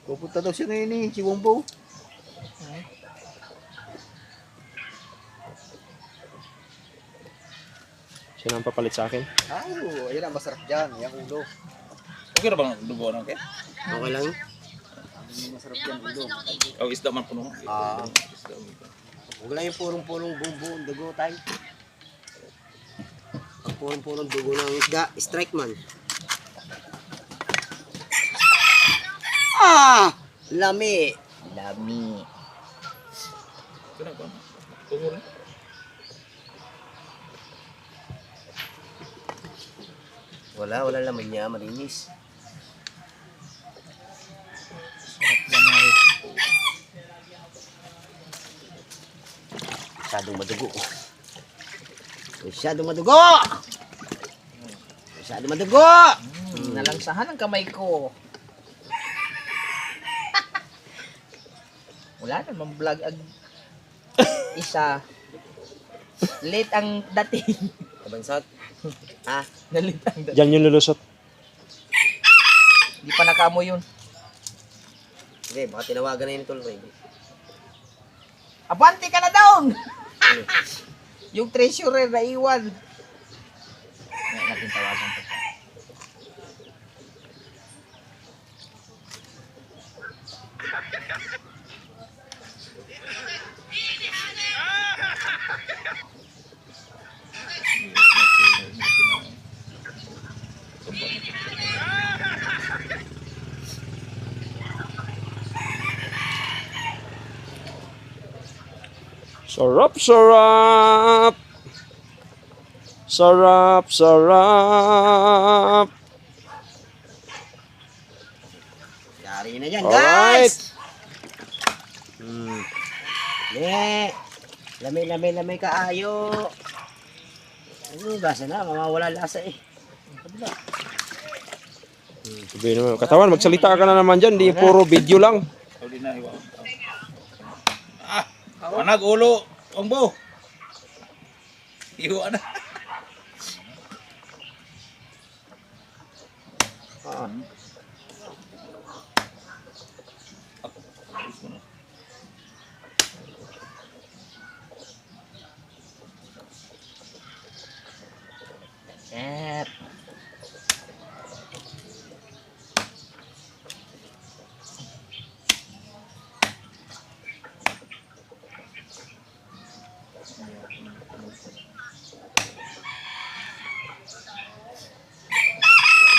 Pupunta daw siya ngayon eh, si Wombo. Sino ang papalit sa akin? Ayun ang masarap dyan, yung ulo. Okay na bang dugo na? Okay? Okay lang. Masarap yan, ulo. Oh, isda man puno. Isda. Huwag lang yung purong-purong buong dugo tayo. Ang purong-purong dugo ng isda, strike man. Lami. Lami. Kaya ba? Tungo rin. Wala laman niya, malinis. Masyadong madugo. Masyadong madugo! Masyadong madugo! Nalangsahan ang kamay ko. Wala naman vlog ag isa. Late ang dating. Kabansat. Nalit ang dating. Diyan yung lulusot. Di pa nakamo yun. Hindi, baka tinawagan na yun ito, Ray. Abante ka na down! Yung treasurer na iwan. Natin tawagan pa. Sarap, sarap! Sarap, sarap! Yari na dyan, Alright. guys! Lamay kaayo. Ano, lasa na, mawawala lasa eh. Sabihin naman, katawan, magsalita ka na naman dyan. Di puro video lang. Oh, di na. Iwa. Manag ulo. Wangbo. Iwa na. Set.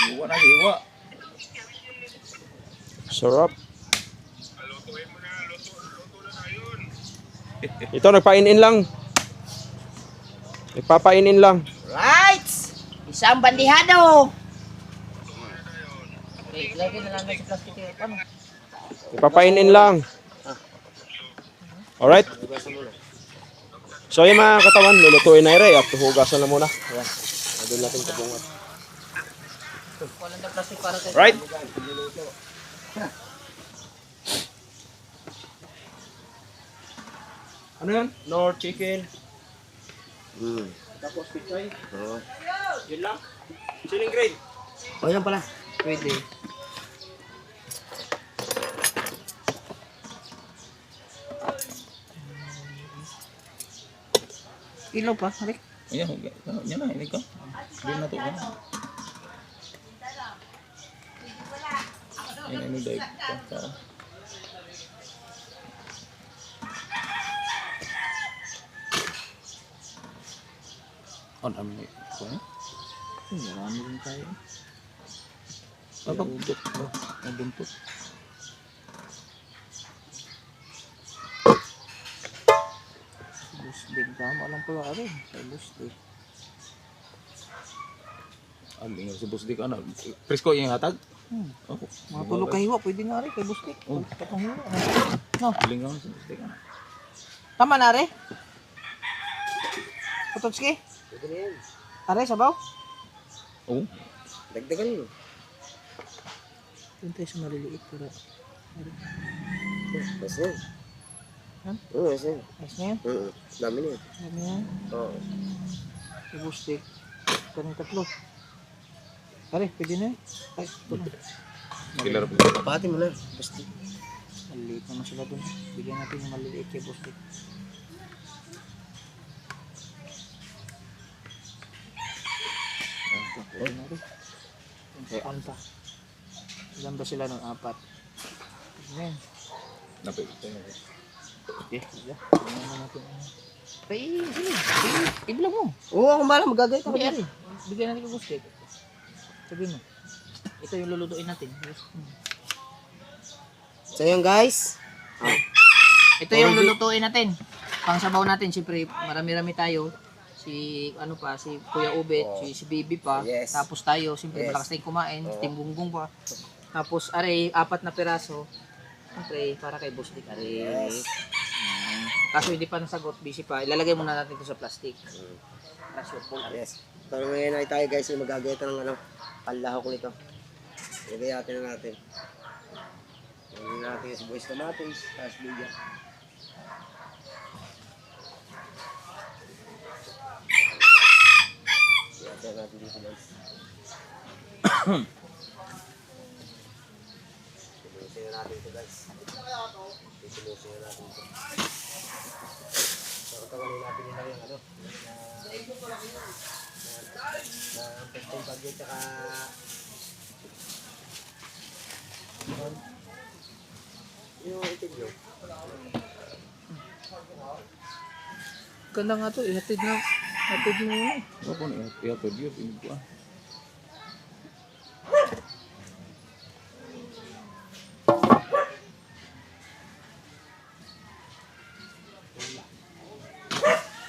Iwa na. Iwa. Sarap. Ito, nagpainin lang. Nagpapainin lang. Right! Isang bandihado! Okay, lagay na lang na sa plastic yung ano. Nagpapainin lang. Alright? So yung mga katawan, lulutuin na ire. At hugasan na muna. Ayan. Doon natin kabungat. Walang na plastic para tayo. Right? Ano yan? North chicken. Tapos pichay. Oo. Yun lang. Siling grade. O, yan pala. Pwede. Ilaw pa, Rick. Ayan, yan na, ini ka. Hindi na to. Yan, ini dahil pa. On ami ko. Marami rin tayo. Apa untuk untuk Busdig tama lang pala ka rin. Sa busdig. ami nga sa busdik ana. Presko yung hatag. Oh, Mga tulog kahiwa, pwede nga rin kay busdig. Oh. Patong hiwa. No. Lingaw sa busdik ana. Tama na rin. Pototski? Pwede na yan. Are, sabaw? Oh, Dagdagan mo. Yun tayo sa maliliit pero. Mas yan. Ha? Oo, mas yan. Ayos na yan. Oo. Dami na yan. Sabi na yan. Oo. Sa bustig. Kanang tatlo. Are, pwede na yan. Ay, ito na. killer po. Pati mo na. Basta. Maliliit naman sila dun. Bigyan natin yung maliliit kay bustig. Pwede na rin. Kay Anta. Ilan ba sila nun? 4. Ayan. Napay. Okay, sige. Tingnan na natin. Ay, sige. Sige. Iblang mo. Oo, ako malam. Magagay ka. Hindi, ari. Bigyan natin ko bustig. Sabihin mo. Ito yung lulutuin natin. So yun guys. Ito yung lulutuin natin. Pangsabaw natin, siyempre marami-rami tayo. Si ano pa, si Kuya Ubet, si Bibi pa. Yes. Tapos tayo, siyempre Yes. malakas tayong kumain, Team Bungbong pa. Tapos are 4 na piraso. Siyempre para kay Boss Dick are. Yes. Kaso hindi pa nasagot, busy pa. Ilalagay muna natin ito sa plastic. Yes. So ngayon ay tayo guys ay magagayat ng ano, panlahok nito. Gagayatin na natin. Gawin natin yung boys kamatis, tapos bigyan. Gagayatin natin dito guys. Tulusin na natin ito guys. Tulusin na natin ito. So katawanin natin nila yung ano, na pestong bagyo tsaka yung itig nyo. Ganda nga to, ihatid na. Hatid mo yun. Apa ni? Ya to dia ini gua.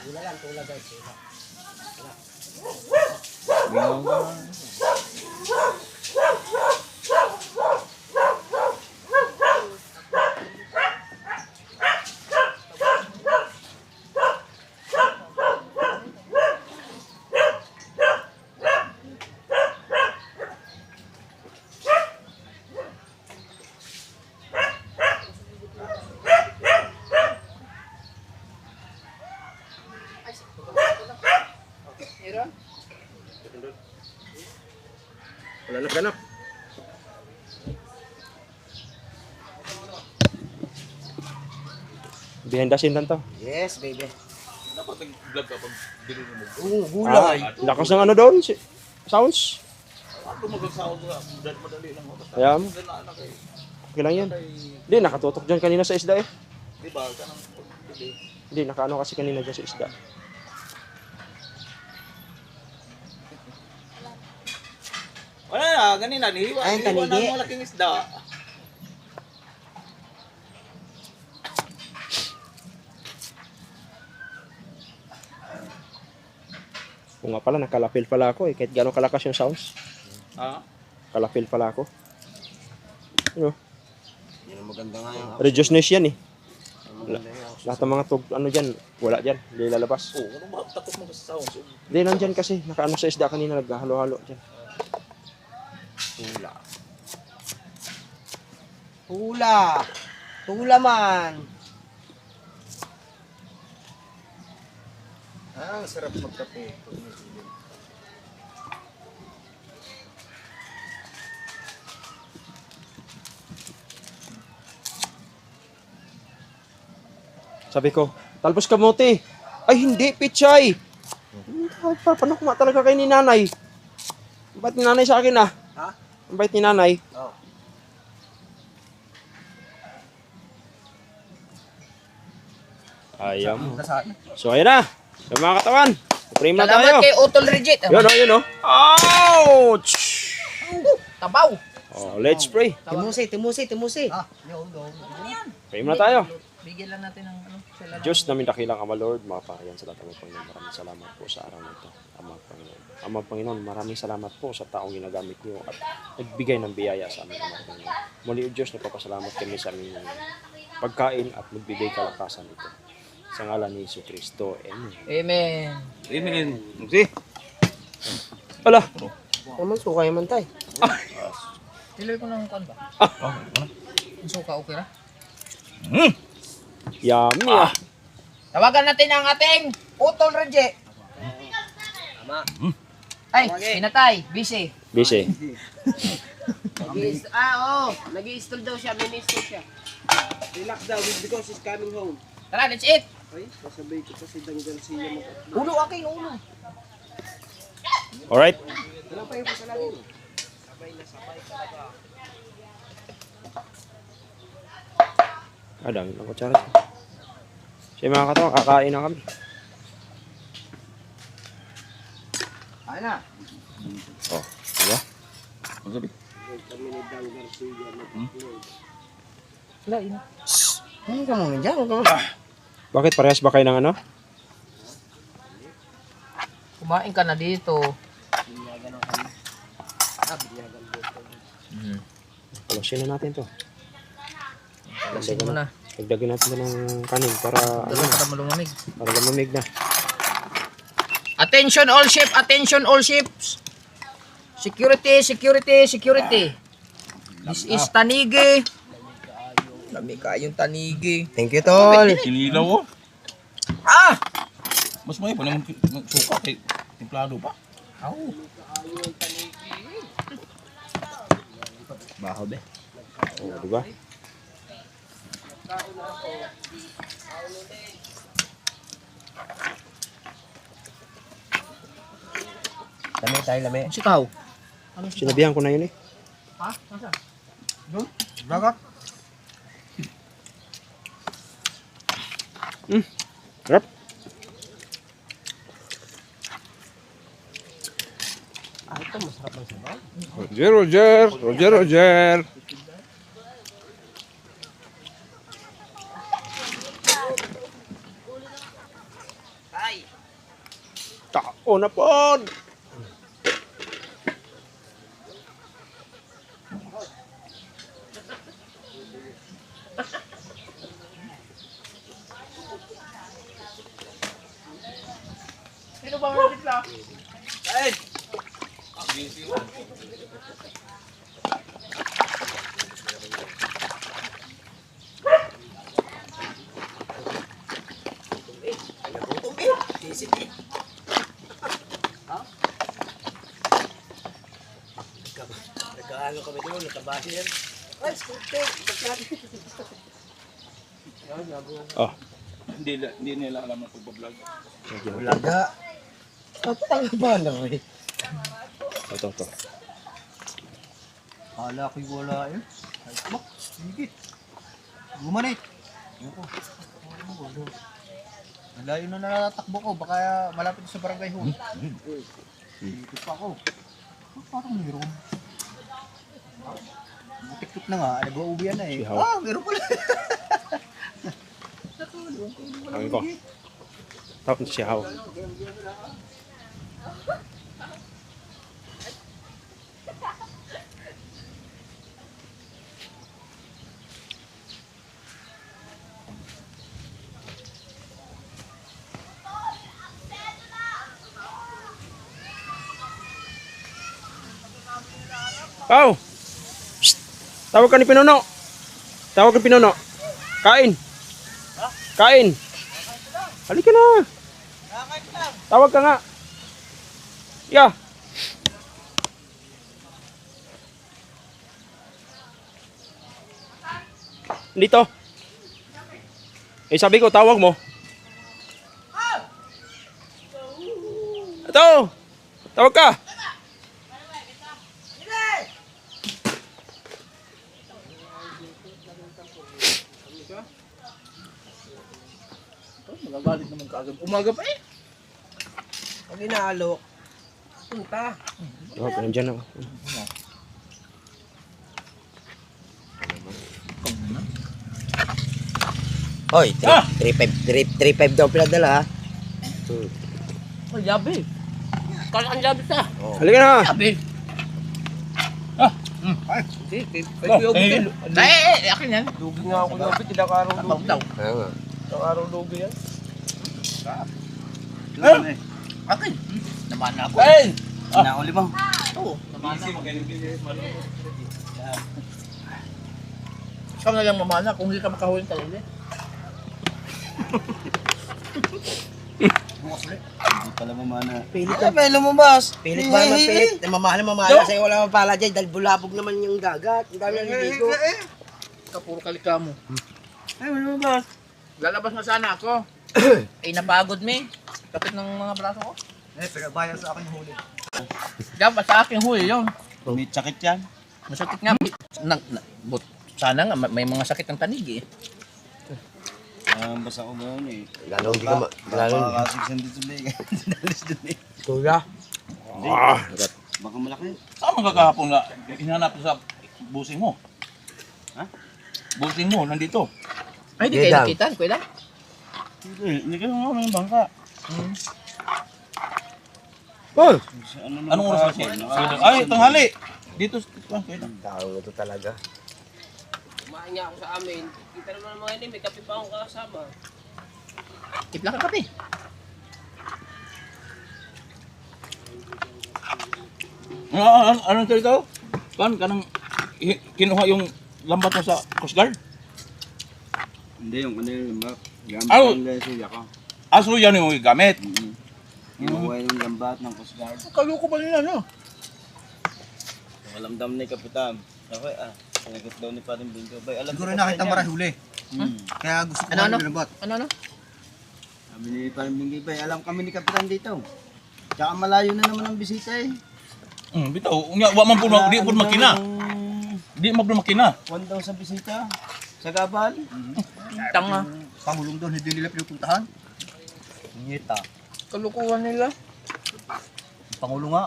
Tula lang, tula guys. Tula. Lingaw ka. Aaron? Wala na ganap. Behind the scene lang to. Yes, baby. Dapat nag-vlog ka pag bili mo. Oo, gulay. Lakas ng ano doon? Sounds? Ano magsasawa ka? Madali lang. Kaya mo. Anak eh. Okay lang yan. Hindi, nakatutok dyan kanina sa isda eh. Di ba? Kanang pagbili. Hindi, nakaano kasi kanina dyan sa isda. Wala na, ganina. Nihiwa. Ay, Nihiwa na tanigi. ang malaking isda. Kung nga pala, nakalapil pala ako eh. Kahit gano'ng kalakas yung sounds. Ha? Kalapil pala ako. Ano? Yan ang maganda nga yung Reduce noise yan eh. maganda yung Lahat ng mga tug, ano dyan, wala dyan. Hindi lalabas. Oo, ano ba? Takot mo sa sound. Hindi, nandyan kasi. Nakaano sa isda kanina, naghahalo-halo dyan. Tula. Tula. Tula man. Ah, sarap magkape. Sabi ko, talbos kamote. Ay, hindi, pichay. Paano kuma talaga kay ni nanay? Ang bait ni nanay sa akin ah. Ha? Ang bait ni nanay. Oh. Ayaw mo. Nasaan? So, ayan na. So, mga katawan. Pray na Salamat tayo. kay Utol Regit. Yun o, yun o. Ouch! Tabaw. Oh, let's pray. Timusi. Ah, Pray muna tayo. Bigyan lang natin ng ano. Sila Diyos namin dakilang Ama Lord, mapahayan sa lahat ng Panginoon. Maraming salamat po sa araw na ito. Ama Panginoon, maraming salamat po sa taong ginagamit niyo at nagbigay ng biyaya sa amin, Ama Panginoon. Muli o Diyos, nagpapasalamat kami sa aming pagkain at magbibigay kalakasan ito. Sa ngalan ni Jesu Kristo. Amen. Amen. Amen. Si. Ala! Naman sukay man tay. Tiloy ko ng kan ba? Ang suka, okay ra? Yummy ah! Tawagan natin ang ating Utol Regit. Tama. Ay, pinatay. Busy. Busy. Nag-i-install daw siya, minister siya. Relax daw because he's coming home. Tara, let's eat. Ay, kasabay ko pa si Dang Garcia mo. Ulo, aking ulo. Alright. Wala pa yung pasalagin. Dami ng kutsara. Siya mga katawan, kakain na kami. Ay na. Oh, diba? Ano sabi? Kami ni Dang Garcia mag-upload. Wala, ina. Ano ka muna dyan? Bakit parehas ba kayo ng ano? Kumain ka na dito. Palasin na natin to. Palasin mo na. Dagdagan natin ito ng kanin para Para malumamig. para lumamig na. Attention all ship, attention all ships. Security, security, security. This is Tanigi. Lami kayong Tanigi. Thank you, Tol. Kinilaw oh. Ah! Mas may pa naman suka kay templado pa. Au. Baho be. Oh, di ba? Lami tayo, lami. Sikaw. Sinabihan ko na yun eh. Ha? Nasa? Baga? Sarap. Ah, ito masarap ang sabaw. Roger. Tao na po. Sino bang nagtitla? Nagkaano kami doon, nagkabahin yan. Ay, scooter. Oh, Hindi nila alam ang pagbablog. Laga. Kapag ba na eh? ito. Hala ko'y wala yun. Ay, mak, higit. Gumanit. Ayoko. Malayo na natatakbo ko, baka malapit sa barangay ho. Dito pa ako. Parang mayroon. TikTok na nga, nag-uuwian na eh. Sihaw. Ah, meron pala. Ang ko. Tapos siyaw. Aw! Psst! Tawag ka ni Pinuno. Tawag ka ni Pinuno. Kain. Kain. Halika na. Tawag ka nga. Yeah. Dito. Eh sabi ko tawag mo. Ito. Tawag ka. Magagalit naman kaagad. Umaga pa eh. Pag inaalok, punta. Oh, nandiyan ako. Hoy, 3.5 daw pinadala ha. Ay, yabi. Kala ang yabi sa. Halika na. Yabi. Akin yan. Lugi nga ako yung pit, ilang araw lugi. Daw. Kaya nga. Ilang araw lugi yan. Akin. Naman ako. Kain! Nauli mo. Oo, naman ako. Ikaw na lang mamana kung hindi ka makahuli ng talili. Hindi pala mamana. Pilit ka. May lumabas. Pilit ba naman pilit? Mamahal na mamahal sa'yo, wala naman pala dyan. Dahil bulabog naman yung dagat. Ang dami ng libigo. Ikaw puro kalika mo. Ay, may lumabas. Lalabas na sana ako. Ay, napagod me. Kapit ng mga braso ko. Pinabayan sa akin yung huli. Dapat sa akin huli yun. May sakit yan. Masakit nga. Sana nga may mga sakit ng tanig eh. Basta ko ngayon eh. Lalo hindi ka lalo. Makakasigsan dito na eh. Dinalis dun eh. Kuya. Baka malaki. Saan mga kakahapon na hinanap sa busing mo? Ha? Busing mo, nandito. Ay, di kayo nakita, kuya. Hindi kayo nga may bangka. Oh, Anong oras kasi? Ay, tanghali. Dito, Tao ito talaga. Kumain nga ako sa amin. Kita naman ng mga ini, may kape pa akong kasama. Tipla ka kape. Anong dito? Kan, kanang kinuha yung lambat mo sa Coast Guard? Hindi, yung ano yung lambak. Aw! Gamit lang suya ko. Aso yan yung gamit. Kinuha yung lambat ng Coast Guard. Kaluko ba nila, no? Alamdam ni Kapitan. Okay sinagot daw ni Paring Bingo. Bay, alam Siguro nakita marahuli huli. Kaya gusto ko Ano? lumabot. Ano? Sabi ni Paring Bingo, bay, alam kami ni Kapitan dito. Tsaka malayo na naman ang bisita eh. Bitaw, wa man po, di po makina. Di mo po makina. One daw sa bisita. Sa Gabal. Tanga. Pangulong doon, hindi nila pinupuntahan. Ngita. Kalukuhan nila. Pangulo nga.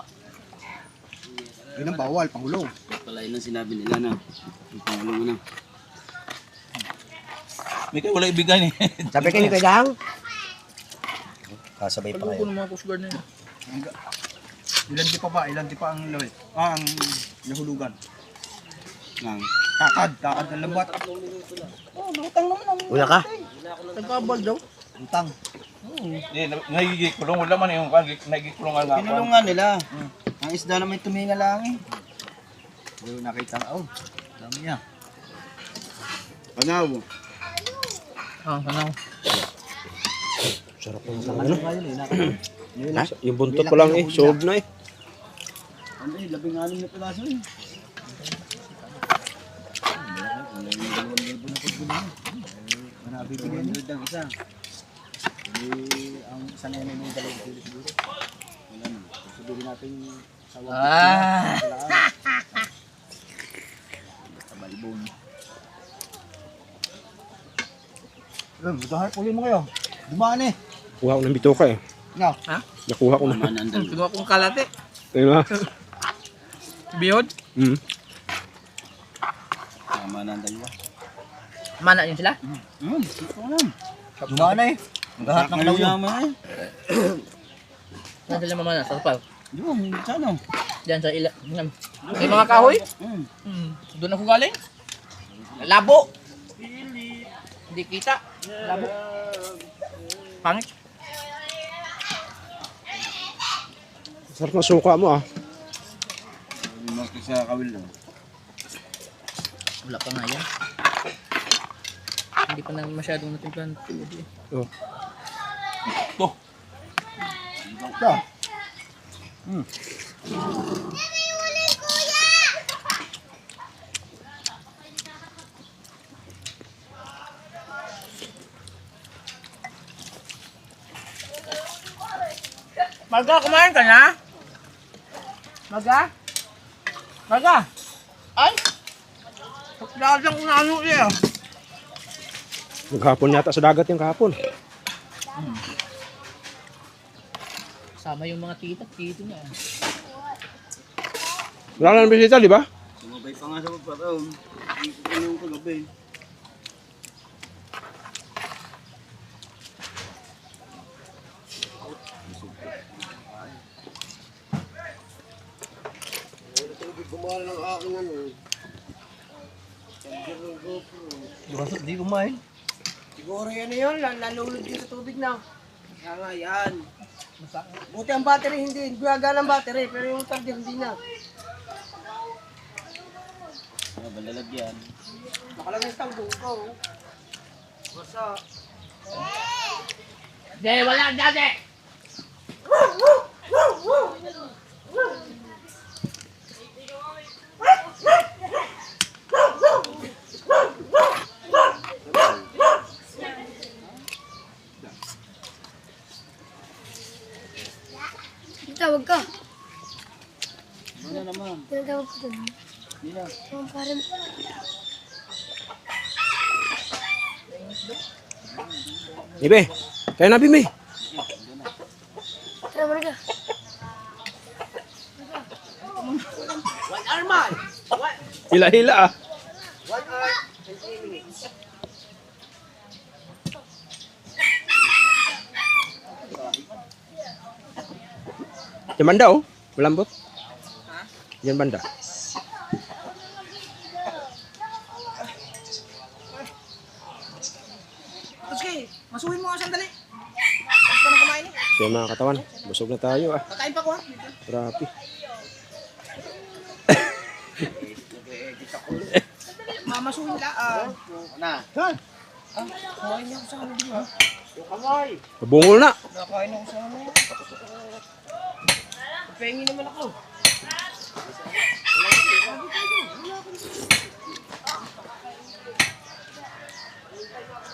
Yun ang bawal, pangulo. Pala yun ang sinabi nila na. Ang Pangulo mo na. May kayo wala ibigay ni. Sabi kayo ni Kuya Dang? Kasabay pa Kaluko kayo. ng mga Coast Guard nila. Ilan di pa ba? Ilan di pa ang lawit? Ang nahulugan. Nang. Takad ng lambat. Una ka? Nagkabal daw. Utang. Nagigikulong, wala man yung nagigikulong nga. Pinulungan nila. Ang isda na may tuminga lang eh. Pero nakita nga, dami niya. Ano? Ano? sarap ng ano. Yung buntot ko lang eh, solve na eh. Ano eh, 16 na piraso eh. Manabi ko yan. Ang isa. Ang isa na yun yung 2 kilo siguro. Wala na. Sabihin natin sa Tabalbon. Budahan, kuhin mo kayo. Dumaan eh. Kuha ko ng bituka eh. No. Nakuha ko na. manandal. Kinuha kong kalate. Ayun na. Bihod. Manandal ba? Mana yun sila? Dumaan eh. Maghahat ng law yun. yaman eh. Saan sila mamana? Sa kapal? Doon, sa ano? Diyan sa ila. May mga kahoy? Doon ako galing. Labo. Hindi kita. Labo. Pangit. Sarap ng suka mo ah. sa kawil lang. Wala pa nga yan. Hindi pa na masyadong natimplahan tubig eh. Oh. Marga, kumain ka na? Marga? Marga? Ay! Pagdagang ko na ano eh. Maghapon yata sa dagat yung kahapon. Sama yung mga tito niya. Wala nang bisita, di ba? Sumabay pa nga sa pagpataon. Hindi ko pinong kagabi. Gumawa ng aking ano. Di kumain. Siguro yan yun, nalulod din sa tubig na. Kaya nga yan. Buti ang battery hindi, gumagana ang battery, pero yung charger hindi na. Balalagyan. Nakalagay sa tanggung ko. Basta. Hindi, wala dati! Tawag ka. Ano naman? Tinatawag ko doon. Hindi na. Parang Ibe, kaya na Bime. tara mo ka. One hour man! Hila-hila ah. 1 hour and 3 minutes. Yan banda oh, malambot. Yan banda. Okay, masuhin mo nga sandali. Tapos ka na kumain eh. So mga katawan, busog na tayo ah. Kakain pa ko ha. Grabe. Mamasuhin la. Na. Kumain niya ako sa ano di ba? Bungol na. Nakain ako sa ano. Pengi naman ako.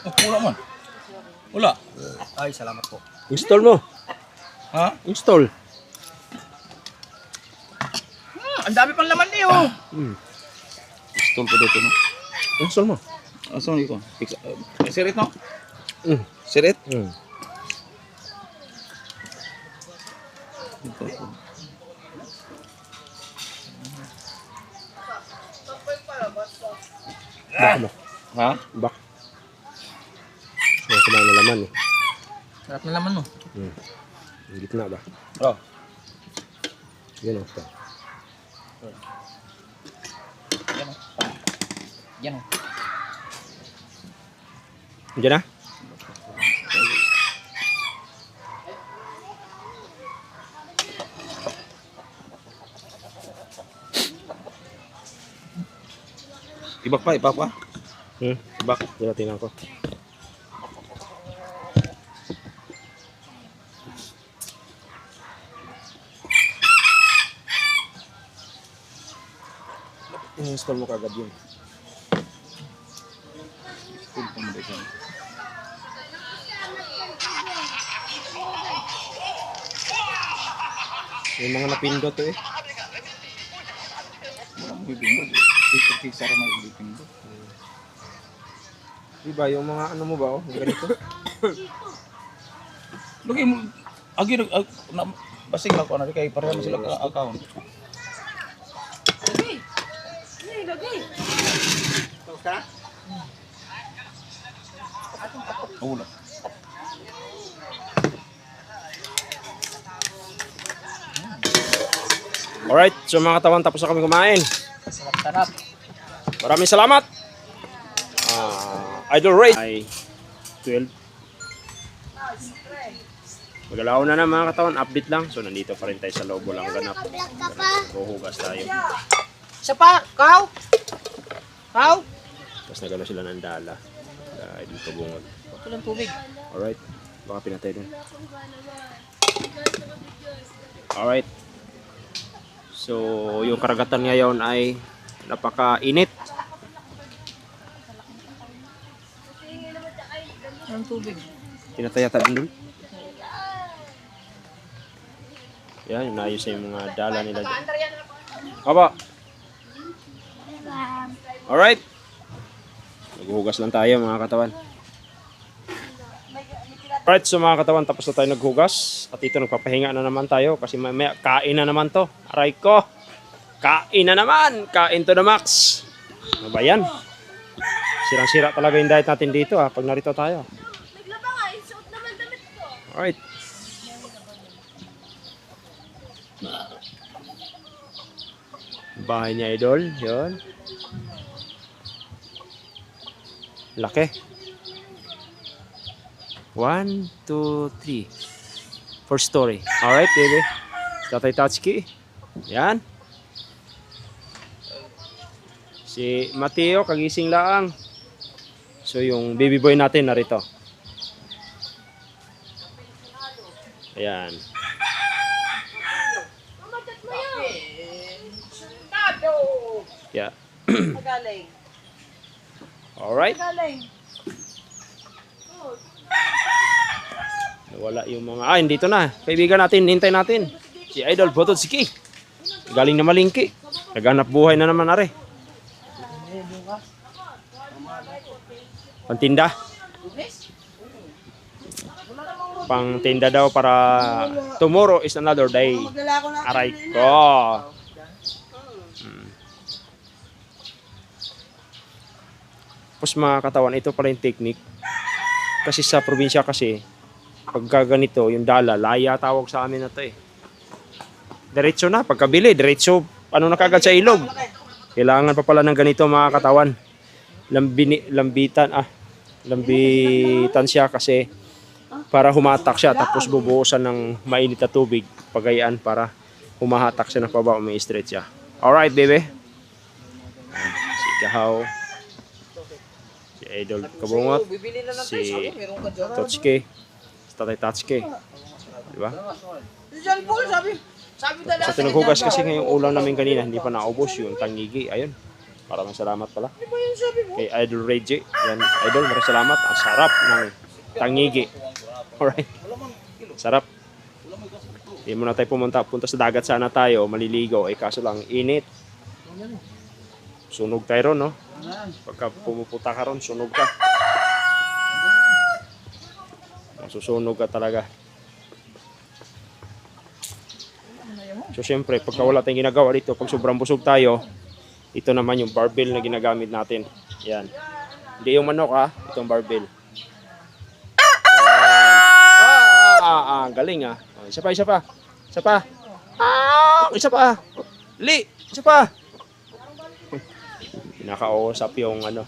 Wala man. Wala. Ay, salamat po. Install mo. Ha? Install. Ang dami pang laman niyo. Stone pa dito no. Install mo. Asan ko? Sirit no? Mm. Sirit? Mm. Bak. Ha? Bak. May kumain na laman eh. Sarap na laman mo. Yung gitna ba? Oh. Yan oh. Yan o. Diyan na? Ibak pa, ibak pa. Bak. Diyan natin ako. I-install mo kagad yun. May mga napindot to eh. Bibinggo. Ito sara na bibinggo. Diba yung mga ano mo ba oh? Ganito. Lagi mo agi na basig lang ko na kay pareho sila ka account. Wala. Alright, so mga katawan, tapos na kami kumain. Sarap. Maraming salamat. Idol Ray. Ay 12. Magalaw na mga katawan, update lang. So nandito pa rin tayo sa loob, walang ganap. Huhugas tayo. Isa pa, Kaw. Kaw. Tapos nagano sila ng dala. Idol Kabungot. Ito lang tubig. Alright. Baka pinatay din. Alright. So, yung karagatan ngayon ay napaka-init. Ang tubig. Pinatay yata din doon. Yan, inayos na yung mga dala nila dyan. Aba! Alright! Naghuhugas lang tayo mga katawan. Alright, so mga katawan, tapos na tayo naghugas. At ito, nagpapahinga na naman tayo kasi mamaya kain na naman to. Aray ko! Kain na naman! Kain to the max! Ano ba yan? Sirang-sira talaga yung diet natin dito pag narito tayo. Alright. Bahay niya, idol. Yun. Laki. 1, 2, 3. First story. Alright, baby. Tatay Tatsuki. Yan. Si Mateo, kagising lang. So, yung baby boy natin narito. Ayan. Yeah. Magaling. Alright. Magaling. Nawala yung mga... dito na. Kaibigan natin, hintay natin. Si Idol Bototsuki. Galing na malingki. Naghanap buhay na naman, are. Pantinda. Pangtinda daw para tomorrow is another day. Aray ko. Tapos mga katawan, ito pala yung technique. Kasi sa probinsya kasi, pagka ganito, yung dala, laya tawag sa amin na to eh. Diretso na, pagkabili, diretso, ano na kagad sa ilog. Kailangan pa pala ng ganito mga katawan. Lambitan siya kasi para humatak siya tapos bubuhusan ng mainit na tubig pagayaan para humahatak siya ng pababa, may stretch siya. Alright, baby. Si Kahaw. Si Idol Kabungot. Si Totsuki. Si Tatay Tatsuki. Diba? Sa tinaghugas kasi ngayong ulam namin kanina, hindi pa naubos yung tangigi. Ayun. Maraming salamat pala. Kay Idol Reggie. Yan, Idol, maraming salamat. Ang sarap ng tangigi. Alright. Sarap. Hindi muna tayo punta sa dagat sana tayo, maliligaw. Kaso lang, init. Sunog tayo ron, no? Pagka pumuputa ka ron, sunog ka. Masusunog ka talaga. So, syempre, pagka wala tayong ginagawa dito, pag sobrang busog tayo, ito naman yung barbell na ginagamit natin. Yan. Hindi yung manok, itong barbell. Galing, Isa pa. Isa pa. Isa pa. Isa pa. Pinakausap yung manok.